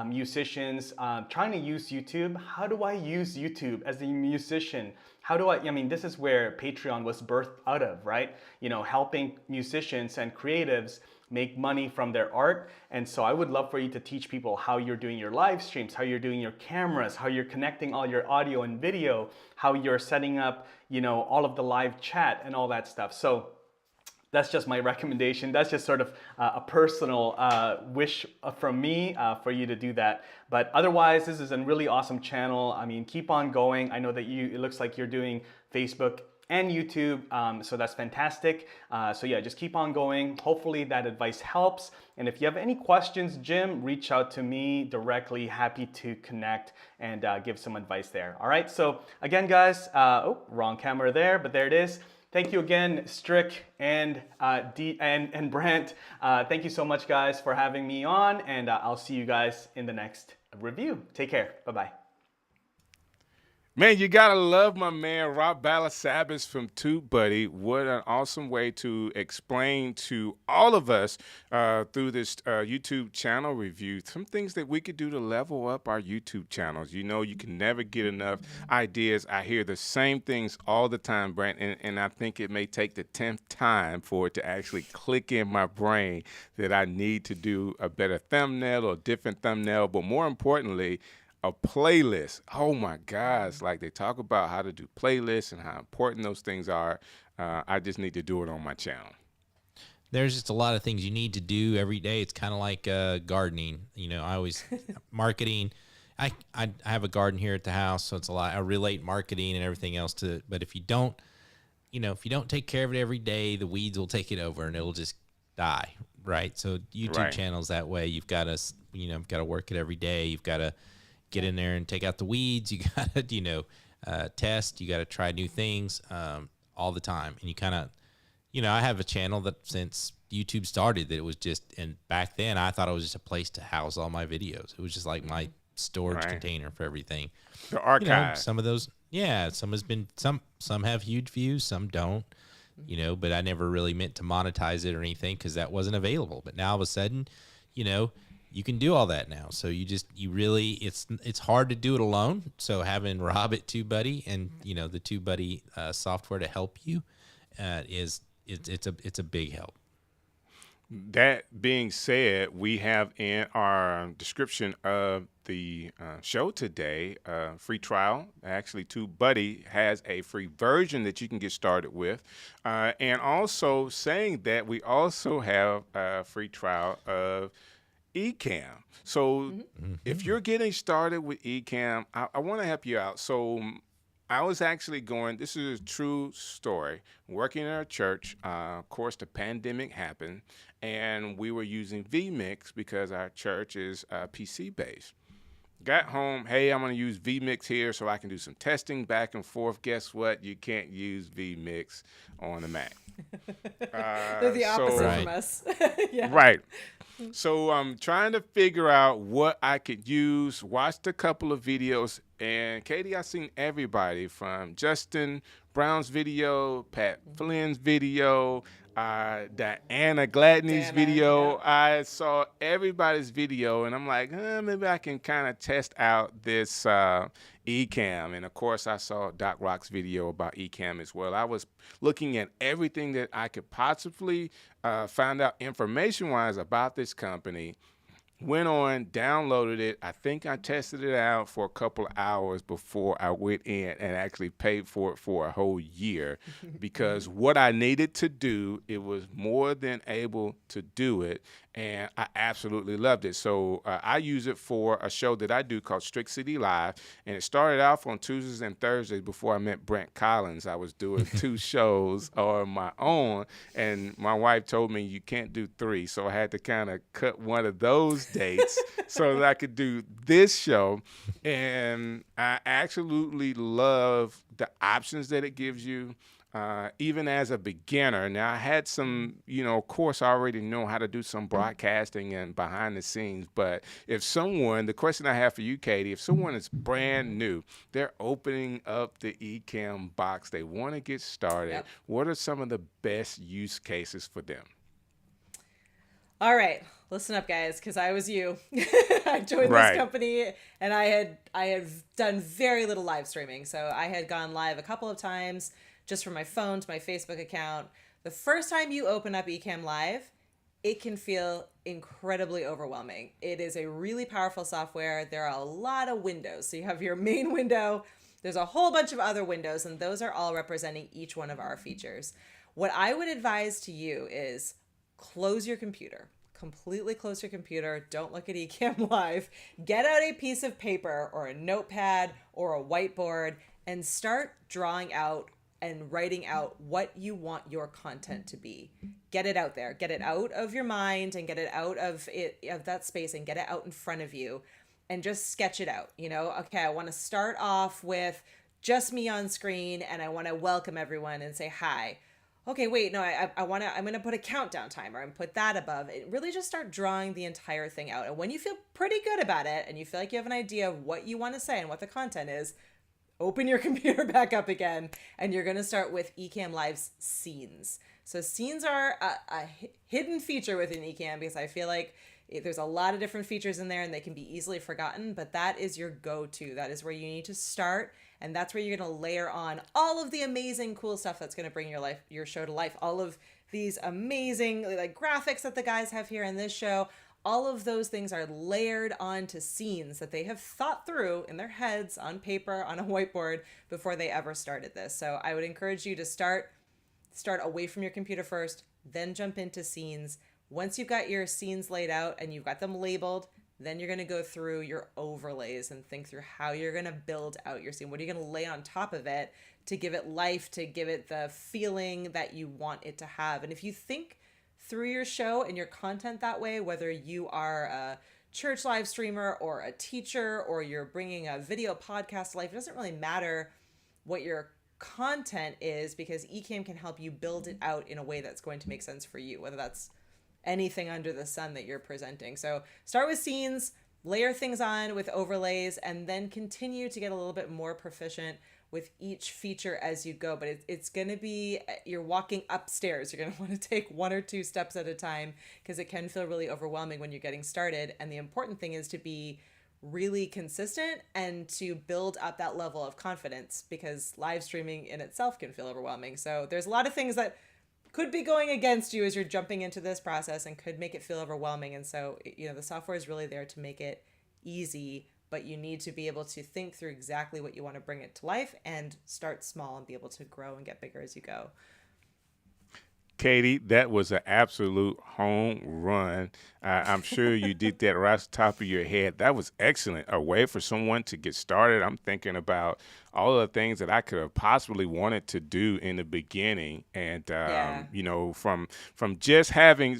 musicians trying to use YouTube. How do I use YouTube as a musician? This is where Patreon was birthed out of, right? Helping musicians and creatives make money from their art. And so I would love for you to teach people how you're doing your live streams, how you're doing your cameras, how you're connecting all your audio and video, how you're setting up, all of the live chat and all that stuff. So that's just my recommendation. That's just sort of a personal wish from me for you to do that. But otherwise, this is a really awesome channel. Keep on going. I know that it looks like you're doing Facebook and YouTube, so that's fantastic. So yeah, just keep on going. Hopefully that advice helps. And if you have any questions, Jim, reach out to me directly. Happy to connect and give some advice there. All right, so again, guys, wrong camera there, but there it is. Thank you again, Strick and Brant. Thank you so much, guys, for having me on, and I'll see you guys in the next review. Take care. Bye-bye. Man, you gotta love my man Rob Balasabas from TubeBuddy. What an awesome way to explain to all of us through this YouTube channel review some things that we could do to level up our YouTube channels. You can never get enough ideas. I hear the same things all the time, Brant, and I think it may take the 10th time for it to actually click in my brain that I need to do a better thumbnail or a different thumbnail, but more importantly, a playlist. Oh my gosh, like they talk about how to do playlists and how important those things are. I just need to do it on my channel. There's just a lot of things you need to do every day. It's kind of like gardening. I always marketing. I have a garden here at the house, so it's a lot. I relate marketing and everything else to it. But if you don't take care of it every day, the weeds will take it over and it'll just die, right? So YouTube channels that way. You've got to work it every day. You've got to get in there and take out the weeds. You got to, test. You got to try new things all the time. And you kind of, I have a channel that since YouTube started that it was just, and back then I thought it was just a place to house all my videos. It was just like my storage container for everything. The archive. Some of those, some have huge views, some don't, but I never really meant to monetize it or anything because that wasn't available. But now all of a sudden, you can do all that now. So it's hard to do it alone. So having Rob at TubeBuddy and, the TubeBuddy software to help you it's a big help. That being said, we have in our description of the show today free trial. Actually, TubeBuddy has a free version that you can get started with. And also saying that we also have a free trial of Ecamm. So if you're getting started with Ecamm, I want to help you out. So I was actually going, this is a true story, working in a church. Of course, the pandemic happened, and we were using vMix because our church is PC based. Got home, hey, I'm going to use vMix here so I can do some testing back and forth. Guess what? You can't use vMix on the Mac. They're the opposite Right. from us. Yeah. Right. So I'm trying to figure out what I could use, watched a couple of videos, and Katie, I seen everybody from Justin Brown's video, Pat Flynn's video, Diana Gladney's Diana, video. yeah. I saw everybody's video, and I'm like, maybe I can kind of test out this Ecamm. And of course, I saw Doc Rock's video about Ecamm as well. I was looking at everything that I could possibly find out information-wise about this company. Went on, downloaded it. I think I tested it out for a couple of hours before I went in and actually paid for it for a whole year because what I needed to do, it was more than able to do it, and I absolutely loved it. So I use it for a show that I do called Strick City Live, and it started off on Tuesdays and Thursdays before I met Brant Collins. I was doing 2 shows on my own, and my wife told me you can't do 3, so I had to kind of cut one of those dates so that I could do this show. And I absolutely love the options that it gives you. Even as a beginner. Now, I had some, of course, I already know how to do some broadcasting and behind the scenes. But if someone, the question I have for you, Katie, if someone is brand new, they're opening up the Ecamm box, they want to get started, Yep. what are some of the best use cases for them? All right, listen up, guys, because I was you. I joined Right. this company, and I had done very little live streaming. So I had gone live a couple of times just from my phone to my Facebook account. The first time you open up Ecamm Live, it can feel incredibly overwhelming. It is a really powerful software. There are a lot of windows. So you have your main window. There's a whole bunch of other windows, and those are all representing each one of our features. What I would advise to you is close your computer. Completely close your computer. Don't look at Ecamm Live. Get out a piece of paper or a notepad or a whiteboard and start drawing out and writing out what you want your content to be. Get it out there. Get it out of your mind and get it out of that space and get it out in front of you and just sketch it out. Okay, I want to start off with just me on screen and I want to welcome everyone and say hi. Okay, wait, no, I'm going to put a countdown timer and put that above it. Really just start drawing the entire thing out. And when you feel pretty good about it and you feel like you have an idea of what you want to say and what the content is, open your computer back up again, and you're going to start with Ecamm Live's scenes. So scenes are a hidden feature within Ecamm because I feel like there's a lot of different features in there and they can be easily forgotten, but that is your go-to. That is where you need to start, and that's where you're going to layer on all of the amazing cool stuff that's going to bring your show to life. All of these amazing graphics that the guys have here in this show. All of those things are layered onto scenes that they have thought through in their heads on paper, on a whiteboard before they ever started this. So I would encourage you to start away from your computer first, then jump into scenes. Once you've got your scenes laid out and you've got them labeled, then you're going to go through your overlays and think through how you're going to build out your scene. What are you going to lay on top of it to give it life, to give it the feeling that you want it to have? And if you think through your show and your content that way, whether you are a church live streamer or a teacher or you're bringing a video podcast to life, it doesn't really matter what your content is because Ecamm can help you build it out in a way that's going to make sense for you, whether that's anything under the sun that you're presenting. So start with scenes, layer things on with overlays, and then continue to get a little bit more proficient with each feature as you go. But it's going to be, you're walking upstairs. You're going to want to take 1 or 2 steps at a time because it can feel really overwhelming when you're getting started. And the important thing is to be really consistent and to build up that level of confidence because live streaming in itself can feel overwhelming. So there's a lot of things that could be going against you as you're jumping into this process and could make it feel overwhelming. And so, the software is really there to make it easy, but you need to be able to think through exactly what you want to bring it to life and start small and be able to grow and get bigger as you go. Katie, that was an absolute home run. I'm sure you did that right off the top of your head. That was excellent. A way for someone to get started. I'm thinking about all of the things that I could have possibly wanted to do in the beginning. And, from just having,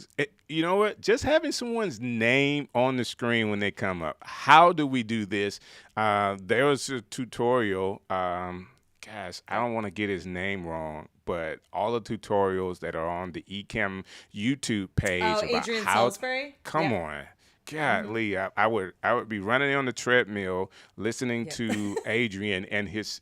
just having someone's name on the screen when they come up. How do we do this? There was a tutorial. Gosh, I don't want to get his name wrong, but all the tutorials that are on the Ecamm YouTube page about Adrian how. Salisbury? Come on, golly, I would be running on the treadmill listening to Adrian and his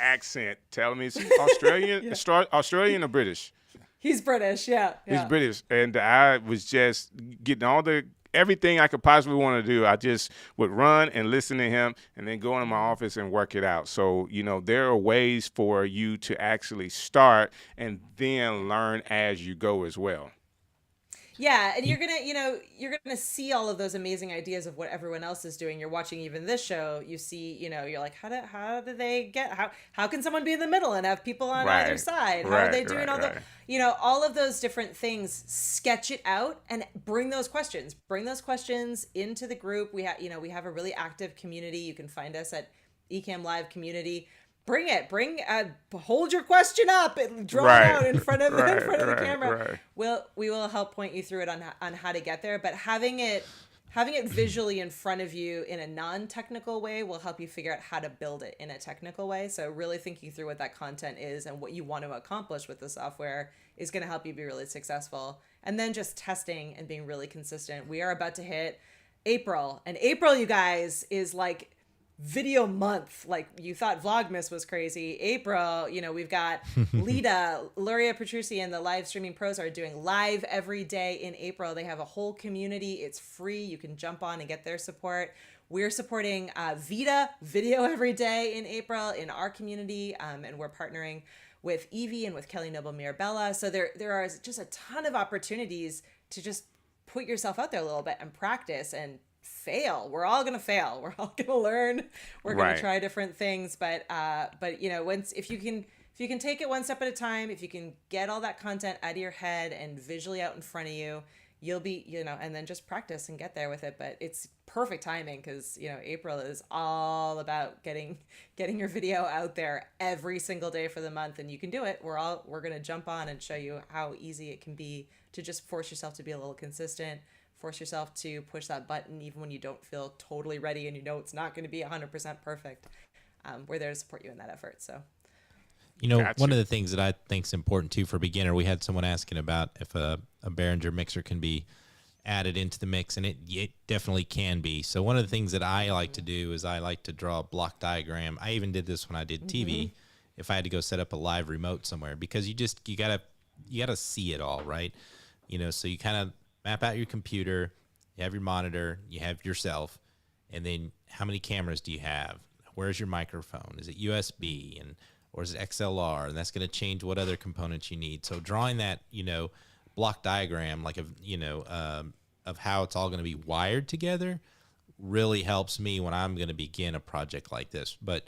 accent, telling me, is he Australian, Australian or British? He's British, yeah. He's British, and I was just getting everything I could possibly want to do. I just would run and listen to him and then go into my office and work it out. So, there are ways for you to actually start and then learn as you go as well. Yeah, and you're gonna see all of those amazing ideas of what everyone else is doing. You're watching even this show. You see, you're like, how do they get how can someone be in the middle and have people on either side? How are they doing all of those different things? Sketch it out and bring those questions. Bring those questions into the group. We have a really active community. You can find us at Ecamm Live Community. Bring it. Hold your question up and draw it out in front of the camera. We will help point you through it on how to get there. But having it visually in front of you in a non-technical way will help you figure out how to build it in a technical way. So really thinking through what that content is and what you want to accomplish with the software is going to help you be really successful. And then just testing and being really consistent. We are about to hit April, and April, you guys, is like video month. Like, you thought Vlogmas was crazy. April, we've got Luria Petrucci and the live streaming pros are doing live every day in April. They have a whole community. It's free. You can jump on and get their support. We're supporting Vita video every day in April in our community, and we're partnering with Evie and with Kelly Noble Mirabella. So there are just a ton of opportunities to just put yourself out there a little bit and practice and fail. We're all gonna fail. We're all gonna learn. We're gonna try different things. But if you can take it one step at a time, if you can get all that content out of your head and visually out in front of you, you'll be, and then just practice and get there with it. But it's perfect timing because, April is all about getting your video out there every single day for the month, and you can do it. We're going to jump on and show you how easy it can be to just force yourself to be a little consistent, force yourself to push that button even when you don't feel totally ready and it's not going to be 100% perfect. We're there to support you in that effort. So. One of the things that I think is important too for a beginner, we had someone asking about if a Behringer mixer can be added into the mix, and it definitely can be. So one of the things that I like to do is I like to draw a block diagram. I even did this when I did TV, if I had to go set up a live remote somewhere, because you gotta see it all, right? So you kind of map out your computer, you have your monitor, you have yourself, and then how many cameras do you have? Where's your microphone? Is it USB or is it XLR? And that's going to change what other components you need. So drawing that, block diagram, like of how it's all going to be wired together, really helps me when I'm going to begin a project like this. But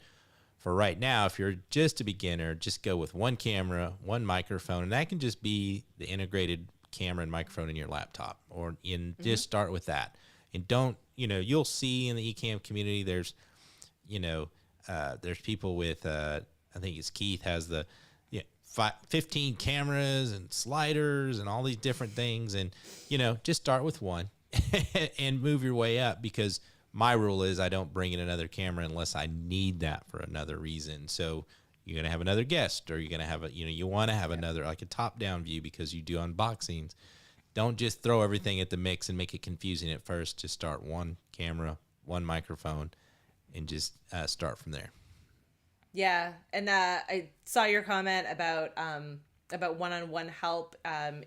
for right now, if you're just a beginner, just go with one camera, one microphone, and that can just be the integrated camera and microphone in your laptop, or just start with that. And don't, you'll see in the Ecamm community, there's people with, I think it's Keith has the 15 cameras and sliders and all these different things. And, just start with one and move your way up, because my rule is I don't bring in another camera unless I need that for another reason. So you're going to have another guest, or you're going to have you want to have another, like a top down view, because you do unboxings. Don't just throw everything at the mix and make it confusing at first. Just start one camera, one microphone, and just start from there. Yeah, and I saw your comment about one-on-one help.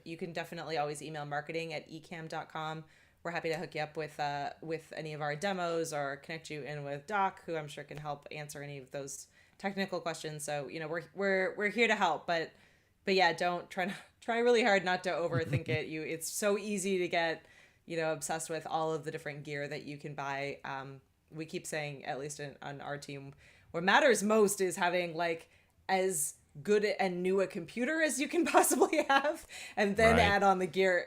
You can definitely always email marketing@ecamm.com. We're happy to hook you up with any of our demos, or connect you in with Doc, who I'm sure can help answer any of those technical questions. So we're here to help, but yeah, don't try try really hard not to overthink it. It's so easy to get, obsessed with all of the different gear that you can buy. We keep saying, at least on our team, what matters most is having like as good and new a computer as you can possibly have, and then add on the gear,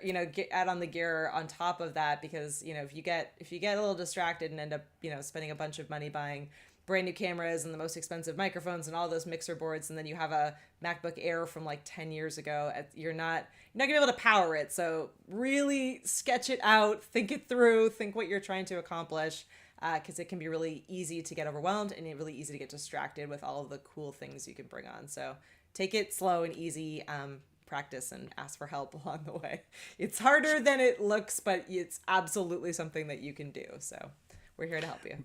add on the gear on top of that, because if you get a little distracted and end up spending a bunch of money buying brand new cameras and the most expensive microphones and all those mixer boards, and then you have a MacBook Air from like 10 years ago, you're not gonna be able to power it. So really sketch it out, think it through, think what you're trying to accomplish, because it can be really easy to get overwhelmed and really easy to get distracted with all of the cool things you can bring on. So take it slow and easy, practice and ask for help along the way. It's harder than it looks, but it's absolutely something that you can do. So we're here to help you.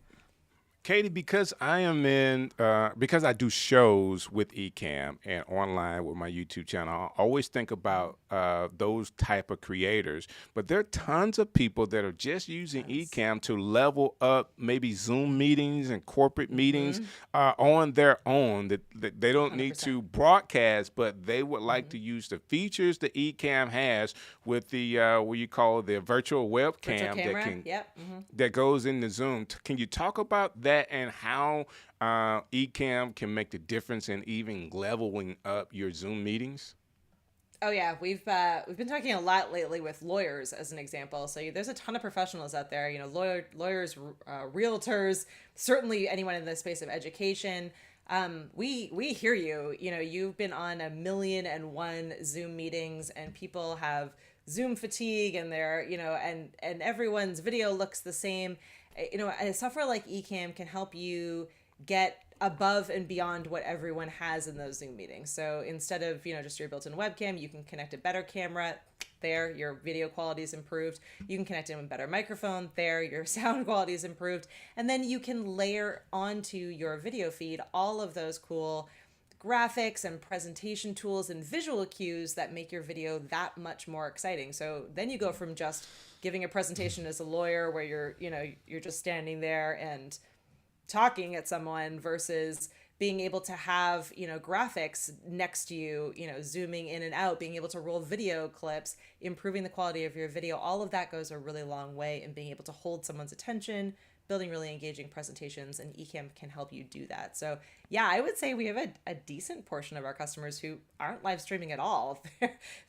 Katie, because I do shows with Ecamm and online with my YouTube channel, I always think about those type of creators. But there are tons of people that are just using Ecamm to level up maybe Zoom meetings and corporate meetings on their own. That they don't 100%. Need to broadcast, but they would like to use the features that Ecamm has with the what you call the virtual webcam that goes into Zoom. Can you talk about that and how Ecamm can make the difference in even leveling up your Zoom meetings? Oh yeah, we've been talking a lot lately with lawyers as an example. So there's a ton of professionals out there, lawyers, realtors, certainly anyone in the space of education. We hear you. You've been on 1,000,001 Zoom meetings, and people have Zoom fatigue, and they're and everyone's video looks the same. A software like Ecamm can help you get above and beyond what everyone has in those Zoom meetings. So instead of, just your built-in webcam, you can connect a better camera. There, your video quality is improved. You can connect in a better microphone. There, your sound quality is improved. And then you can layer onto your video feed all of those cool graphics and presentation tools and visual cues that make your video that much more exciting. So then you go from just giving a presentation as a lawyer where you're just standing there and talking at someone, versus being able to have, graphics next to you, zooming in and out, being able to roll video clips, improving the quality of your video. All of that goes a really long way in being able to hold someone's attention, building really engaging presentations, and Ecamm can help you do that. So yeah, I would say we have a decent portion of our customers who aren't live streaming at all.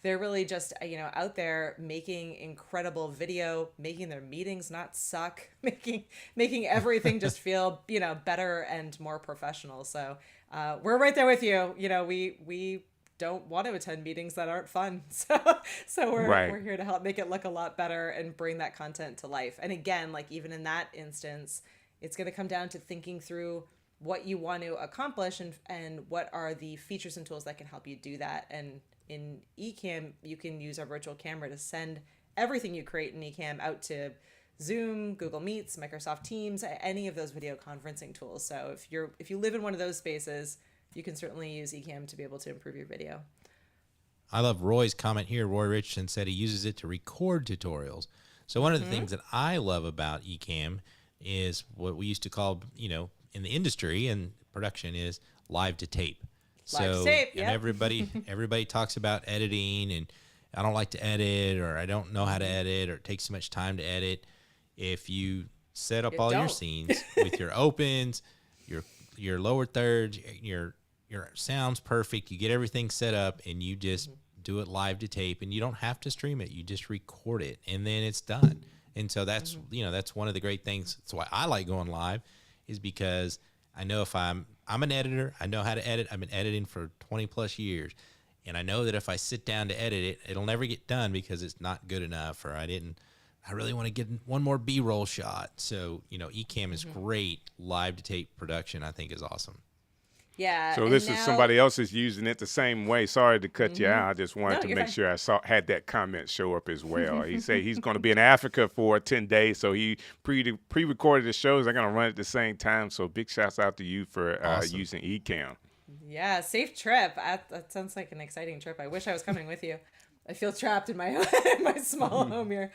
They're really just, out there making incredible video, making their meetings not suck, making everything just feel, better and more professional. So we're right there with you. We don't want to attend meetings that aren't fun. So we're here to help make it look a lot better and bring that content to life. And again, like even in that instance, it's going to come down to thinking through what you want to accomplish and what are the features and tools that can help you do that. And in Ecamm, you can use our virtual camera to send everything you create in Ecamm out to Zoom, Google Meets, Microsoft Teams, any of those video conferencing tools. So if you live in one of those spaces, you can certainly use Ecamm to be able to improve your video. I love Roy's comment here. Roy Richardson said he uses it to record tutorials. So one of the things that I love about Ecamm is what we used to call, in the industry and production, is live to tape. Live to tape, and everybody talks about editing, and I don't like to edit, or I don't know how to edit, or it takes so much time to edit. If you set up your scenes with your opens, your lower thirds, your sound's perfect, you get everything set up, and you just do it live to tape, and you don't have to stream it. You just record it, and then it's done. And so that's that's one of the great things. That's why I like going live, is because I know if I'm an editor, I know how to edit. I've been editing for 20 plus years, and I know that if I sit down to edit it, it'll never get done because it's not good enough, or I really want to get one more B-roll shot. So, Ecamm is great. Live to tape production, I think, is awesome. Yeah. So this is somebody else is using it the same way. Sorry to cut you out. I just wanted to make fine. sure I had that comment show up as well. He said he's going to be in Africa for 10 days, so he pre-recorded the shows. They're going to run at the same time. So big shouts out to you for using Ecamm. Yeah, safe trip. That sounds like an exciting trip. I wish I was coming with you. I feel trapped in my my small home here.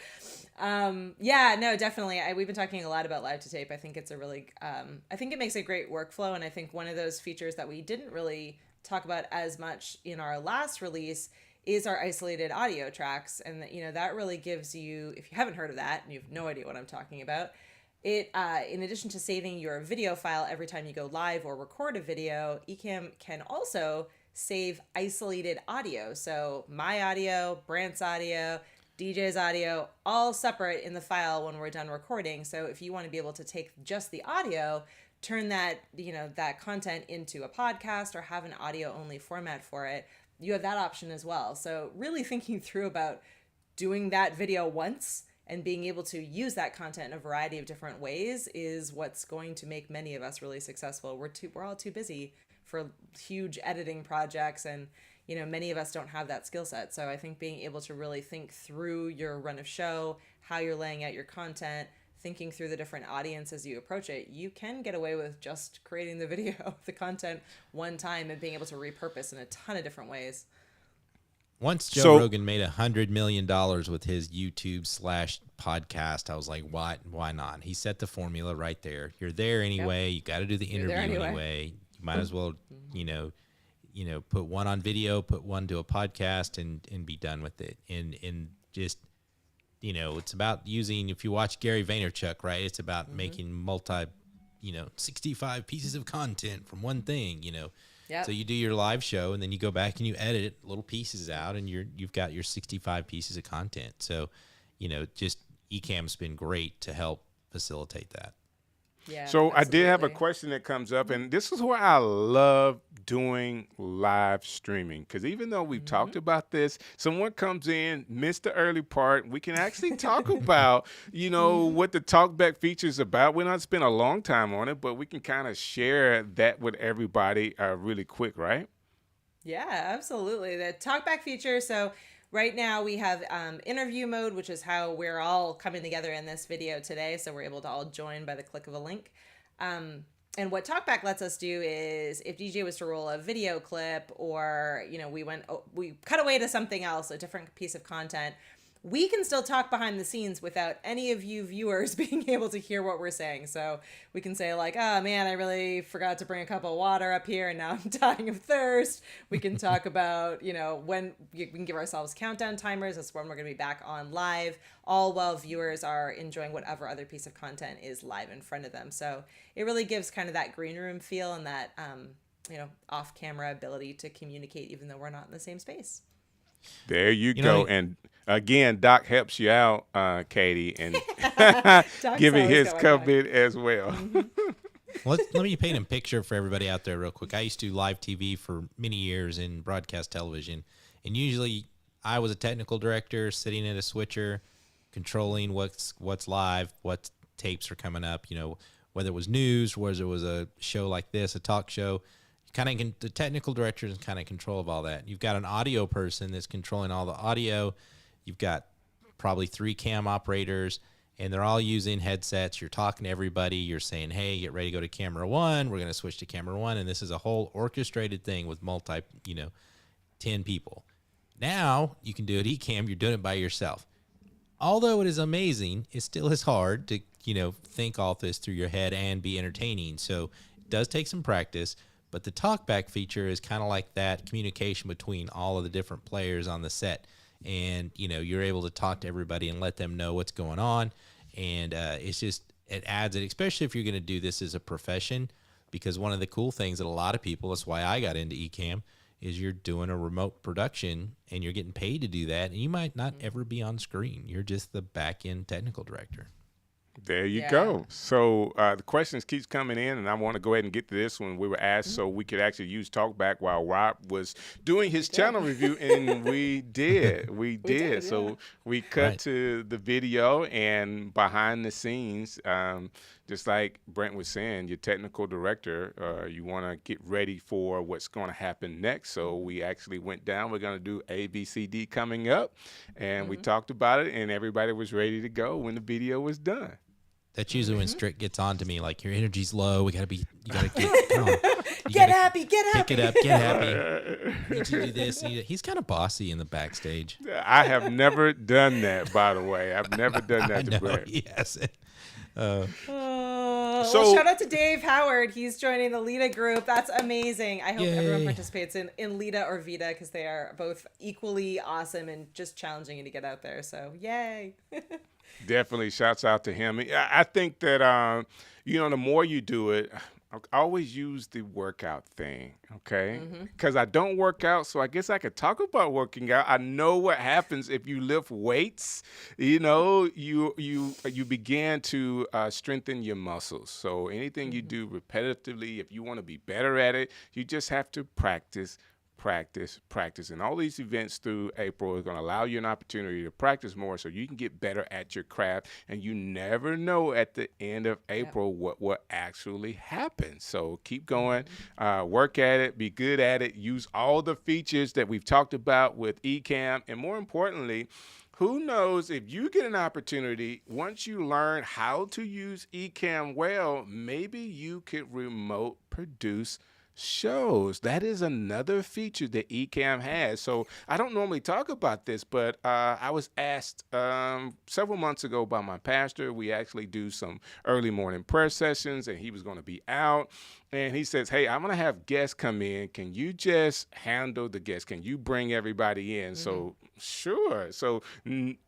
Yeah, no, definitely. We've been talking a lot about live to tape. I think it's a really, I think it makes a great workflow. And I think one of those features that we didn't really talk about as much in our last release is our isolated audio tracks. And that, that really gives you, if you haven't heard of that and you have no idea what I'm talking about, it in addition to saving your video file every time you go live or record a video, Ecamm can also save isolated audio. So my audio, Brant's audio, DJ's audio, all separate in the file when we're done recording. So if you want to be able to take just the audio, turn that, that content into a podcast or have an audio only format for it, you have that option as well. So really thinking through about doing that video once and being able to use that content in a variety of different ways is what's going to make many of us really successful. We're all too busy for huge editing projects, and many of us don't have that skill set. So I think being able to really think through your run of show, how you're laying out your content, thinking through the different audience as you approach it, you can get away with just creating the video, the content one time and being able to repurpose in a ton of different ways. Once Joe Rogan made $100 million with his YouTube / podcast, I was like, why not? He set the formula right there. You're there anyway. Yep. You got to do the interview anyway. You might as well, put one on video, put one to a podcast and be done with it. And just, it's about using, if you watch Gary Vaynerchuk, right? It's about making 65 pieces of content from one thing, Yep. So you do your live show and then you go back and you edit little pieces out and you've got your 65 pieces of content. So, just Ecamm's been great to help facilitate that. Yeah. So absolutely. I did have a question that comes up, and this is why I love doing live streaming, because even though we've talked about this, someone comes in, missed the early part, we can actually talk about, what the talkback feature is about. We're not spend a long time on it, but we can kind of share that with everybody really quick, right? Yeah, absolutely. The talkback feature. So right now we have interview mode, which is how we're all coming together in this video today. So we're able to all join by the click of a link. And what talkback lets us do is if DJ was to roll a video clip or, we cut away to something else, a different piece of content, we can still talk behind the scenes without any of you viewers being able to hear what we're saying. So we can say like, oh man, I really forgot to bring a cup of water up here and now I'm dying of thirst. We can talk about, when we can give ourselves countdown timers. That's when we're going to be back on live, all while viewers are enjoying whatever other piece of content is live in front of them. So it really gives kind of that green room feel and that, off camera ability to communicate even though we're not in the same space. There you go. And again, Doc helps you out, Katie, and giving his comment as well. Let me paint a picture for everybody out there real quick. I used to do live TV for many years in broadcast television, and usually I was a technical director sitting at a switcher, controlling what's live, what tapes are coming up, whether it was news, whether it was a show like this, a talk show. The technical director is kind of control of all that. You've got an audio person that's controlling all the audio. You've got probably 3 cam operators, and they're all using headsets. You're talking to everybody. You're saying, hey, get ready to go to camera 1. We're going to switch to camera 1, and this is a whole orchestrated thing with 10 people. Now you can do it Ecamm. You're doing it by yourself. Although it is amazing, it still is hard to, think all this through your head and be entertaining. So it does take some practice. But the talkback feature is kind of like that communication between all of the different players on the set. And, you're able to talk to everybody and let them know what's going on. And it adds it, especially if you're going to do this as a profession, because one of the cool things that a lot of people, that's why I got into Ecamm, is you're doing a remote production and you're getting paid to do that. And you might not ever be on screen. You're just the back end technical director. There you go. So the questions keeps coming in, and I want to go ahead and get to this one. We were asked so we could actually use TalkBack while Rob was doing his channel review, and we did. We did. So we cut to the video and behind the scenes, just like Brent was saying, your technical director, you want to get ready for what's going to happen next. So we actually went down. We're going to do A, B, C, D coming up, and we talked about it, and everybody was ready to go when the video was done. That's usually when Strick gets on to me, like, your energy's low. You gotta get, come on. Get happy. Pick it up, get happy. You need to do this. He's kind of bossy in the backstage. I have never done that, by the way. I've never done that to Brent. He hasn't. Well, So shout out to Dave Howard. He's joining the Lita group. That's amazing. I hope everyone Yay. participates in Lita or Vita because they are both equally awesome and just challenging to get out there. So yay. definitely shouts out to him. I think that the more you do it, I always use the workout thing, okay? Because I don't work out, so I guess I could talk about working out. I know what happens if you lift weights. You begin to strengthen your muscles. So anything you do repetitively, if you want to be better at it, you just have to practice. And all these events through April are going to allow you an opportunity to practice more so you can get better at your craft, and you never know at the end of April what will actually happen. So keep going, work at it, be good at it, use all the features that we've talked about with Ecamm, and more importantly, who knows, if you get an opportunity, once you learn how to use Ecamm well, maybe you could remote produce shows. That is another feature that Ecamm has. So I don't normally talk about this, but I was asked several months ago by my pastor. We actually do some early morning prayer sessions, and he was going to be out. And he says, hey, I'm going to have guests come in. Can you just handle the guests? Can you bring everybody in? So sure. So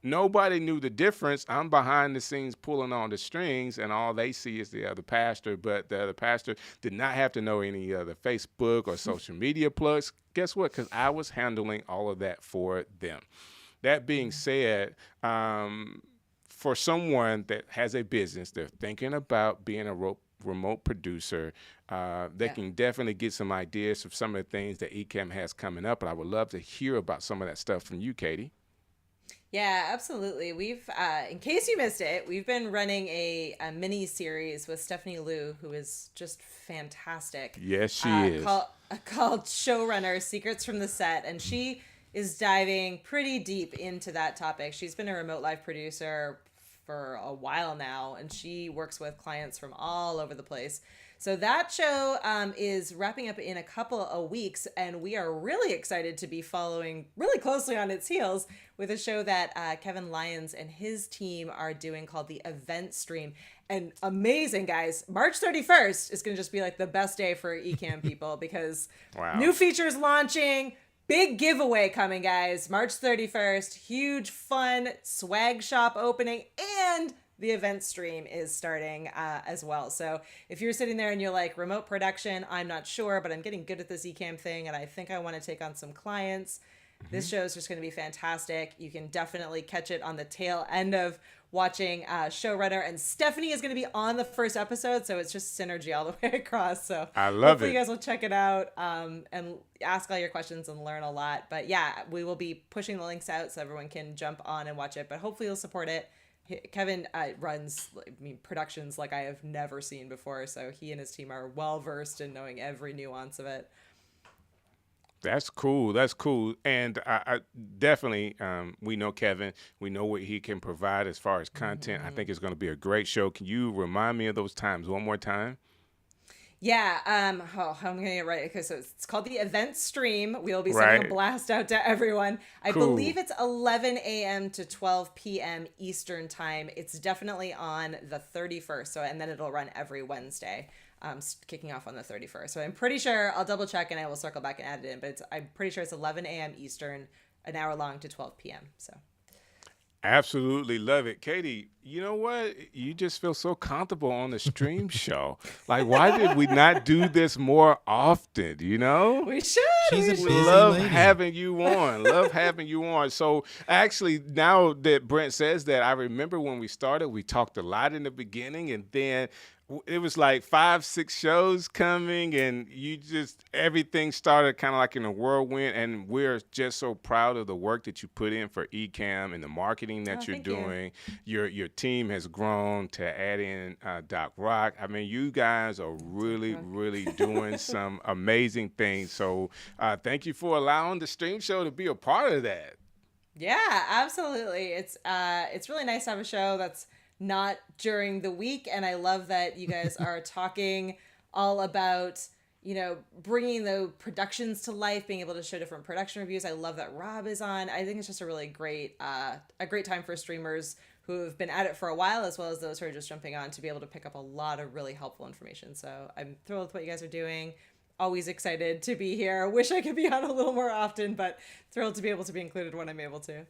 nobody knew the difference. I'm behind the scenes pulling on the strings, and all they see is the other pastor. But the other pastor did not have to know any other Facebook or social media plugs. Guess what? Because I was handling all of that for them. That being said, for someone that has a business, they're thinking about being a remote producer, they can definitely get some ideas of some of the things that Ecamm has coming up. But I would love to hear about some of that stuff from you, Katie. Yeah, absolutely. We've, in case you missed it, we've been running a mini series with Stephanie Liu, who is just fantastic. Yes, she is. Called Showrunner Secrets from the Set. And she is diving pretty deep into that topic. She's been a remote live producer for a while now, and she works with clients from all over the place. So that show is wrapping up in a couple of weeks, and we are really excited to be following really closely on its heels with a show that Kevin Lyons and his team are doing called the Event Stream. And amazing, guys. March 31st is going to just be like the best day for Ecamm people because new features launching, big giveaway coming, guys. March 31st, huge fun swag shop opening, and the event stream is starting as well. So if you're sitting there and you're like, remote production, I'm not sure, but I'm getting good at this Ecamm thing, and I think I want to take on some clients, this show is just going to be fantastic. You can definitely catch it on the tail end of watching Showrunner, and Stephanie is going to be on the first episode, so it's just synergy all the way across. So I love hopefully it. you guys will check it out and ask all your questions and learn a lot. But yeah, we will be pushing the links out so everyone can jump on and watch it, but hopefully you'll support it. Kevin runs productions like I have never seen before, so he and his team are well versed in knowing every nuance of it. That's cool. That's cool. And I definitely, we know Kevin. We know what he can provide as far as content. I think it's going to be a great show. Can you remind me of those times one more time? Yeah, I'm gonna get it right. Okay, so it's called the Event Stream. We'll be sending a blast out to everyone. I believe it's 11 a.m. to 12 p.m. Eastern time. It's definitely on the 31st. So, and then it'll run every Wednesday, kicking off on the 31st. So I'm pretty sure, I'll double check and I will circle back and add it in. But I'm pretty sure it's 11 a.m. Eastern, an hour long to 12 p.m. So. Absolutely love it. Katie, you know what? You just feel so comfortable on the stream show. Like, why did we not do this more often, you know? We should. She's a we should. busy Love lady. having you on. Love having you on. So actually, now that Brent says that, I remember when we started, we talked a lot in the beginning, and then it was like 5-6 shows coming, and everything started kind of like in a whirlwind. And we're just so proud of the work that you put in for Ecamm and the marketing that you're doing. Your team has grown to add in Doc Rock. I mean, you guys are really, really doing some amazing things. So thank you for allowing the stream show to be a part of that. Yeah, absolutely. It's really nice to have a show that's not during the week, and I love that you guys are talking all about, you know, bringing the productions to life, being able to show different production reviews. I love that Rob is on. I think it's just a really great time for streamers who have been at it for a while, as well as those who are just jumping on to be able to pick up a lot of really helpful information. So I'm thrilled with what you guys are doing. Always excited to be here. Wish I could be on a little more often, but thrilled to be able to be included when I'm able to.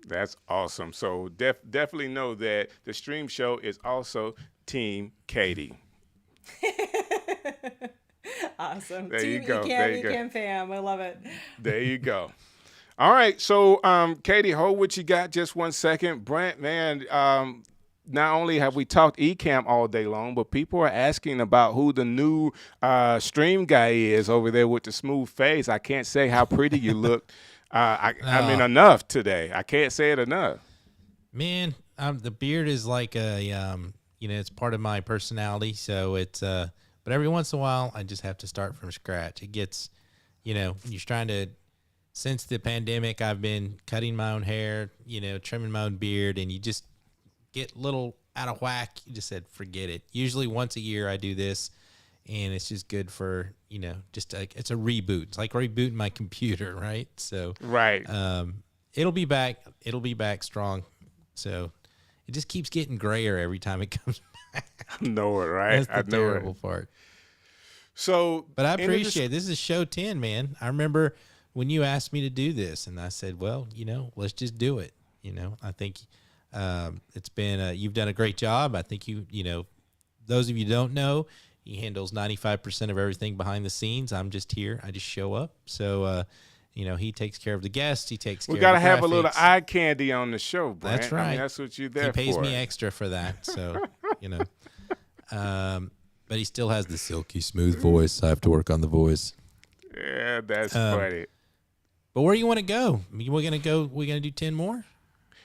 That's awesome. So definitely know that the stream show is also Team Katie. Awesome. There Team you go. There you go. Ecamm fam. I love it. There you go. All right. So, Katie, hold what you got just one second. Brant, man, not only have we talked Ecamm all day long, but people are asking about who the new stream guy is over there with the smooth face. I can't say how pretty you look. I mean, enough today. I can't say it enough. Man, the beard is like it's part of my personality. So it's, but every once in a while, I just have to start from scratch. It gets, you're trying to, since the pandemic, I've been cutting my own hair, trimming my own beard, and you just get a little out of whack. You just said, forget it. Usually once a year I do this, and it's just good for, just like, it's a reboot. It's like rebooting my computer, right? So, right. It'll be back. It'll be back strong. So it just keeps getting grayer every time it comes back. I know it, right? That's the terrible part. So, but I appreciate this is show 10, man. I remember when you asked me to do this, and I said, well, let's just do it. I think it's been you've done a great job. I think those of you who don't know, he handles 95% of everything behind the scenes. I'm just here. I just show up. So, he takes care of the guests. He takes care of the graphics. We got to have a little eye candy on the show, Brant. That's right. I mean, that's what you're there for. He pays me extra for that. So, but he still has the silky smooth voice. I have to work on the voice. Yeah, that's funny. But where do you want to go? We're going to do 10 more?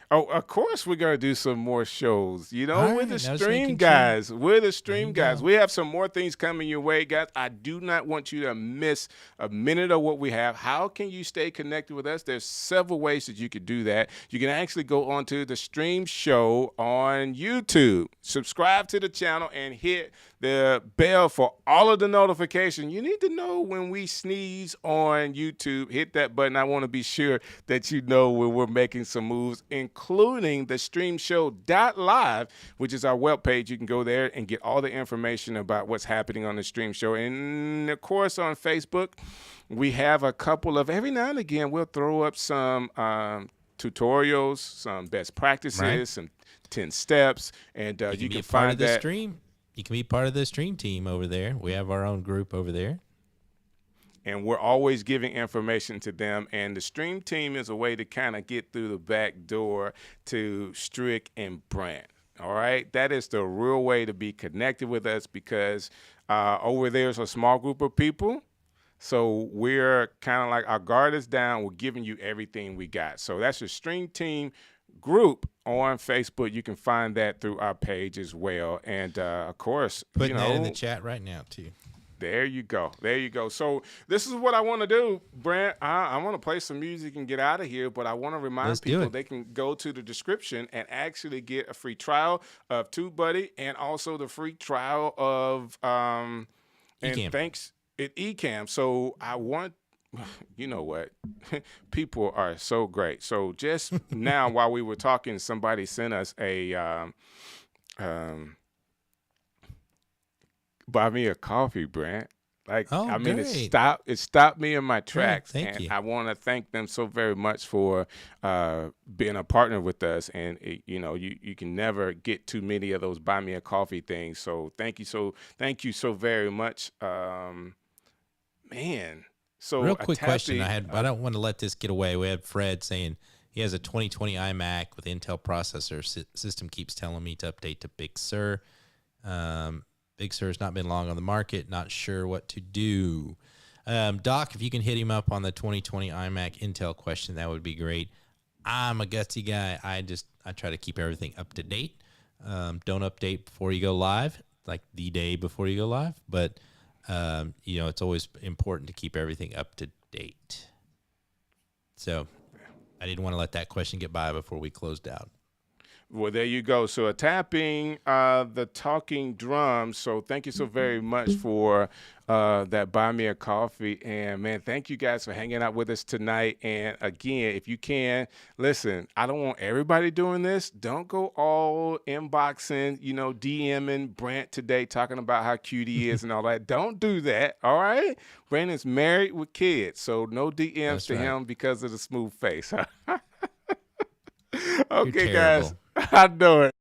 Oh, of course we're going to do some more shows. We're the right, stream guys. We're the stream guys. We have some more things coming your way, guys. I do not want you to miss a minute of what we have. How can you stay connected with us? There's several ways that you could do that. You can actually go onto the stream show on YouTube. Subscribe to the channel and hit the bell for all of the notifications. You need to know when we sneeze on YouTube. Hit that button. I want to be sure that you know when we're making some moves, including the streamshow.live, which is our webpage. You can go there and get all the information about what's happening on the stream show. And, of course, on Facebook, we have a couple of, every now and again, we'll throw up some tutorials, some best practices, some 10 steps, and you can find that. Stream. You can be part of the stream team over there. We have our own group over there. And we're always giving information to them. And the stream team is a way to kind of get through the back door to Strick and Brant. All right? That is the real way to be connected with us, because over there's a small group of people. So we're kind of like, our guard is down. We're giving you everything we got. So that's the stream team group on Facebook. You can find that through our page as well. And of course, putting that in the chat right now too. There you go. There you go. So this is what I want to do, Brant. I want to play some music and get out of here, but I want to remind people they can go to the description and actually get a free trial of TubeBuddy and also the free trial of Ecamm. And thanks at Ecamm. So I want, you know what? People are so great. So just now while we were talking, somebody sent us a buy me a coffee, Brant. Like, I mean, it stopped me in my tracks. Thank you. I want to thank them so very much for being a partner with us. And you can never get too many of those buy me a coffee things. So thank you so very much, man. So real quick question I had, but I don't want to let this get away. We had Fred saying he has a 2020 iMac with Intel processor. System keeps telling me to update to Big Sur. Big Sur has not been long on the market. Not sure what to do. Doc, if you can hit him up on the 2020 iMac Intel question, that would be great. I'm a gutsy guy. I try to keep everything up to date. Don't update before you go live, like the day before you go live. But it's always important to keep everything up to date. So I didn't want to let that question get by before we closed out. Well, there you go. So tapping the talking drums. So thank you so very much for that buy me a coffee. And man, thank you guys for hanging out with us tonight. And again, if you can, listen, I don't want everybody doing this. Don't go all inboxing, DMing Brant today, talking about how cute he is and all that. Don't do that. All right. Brandon's married with kids. So no DMs That's to right. him because of the smooth face. Okay, You're guys. terrible. I know it.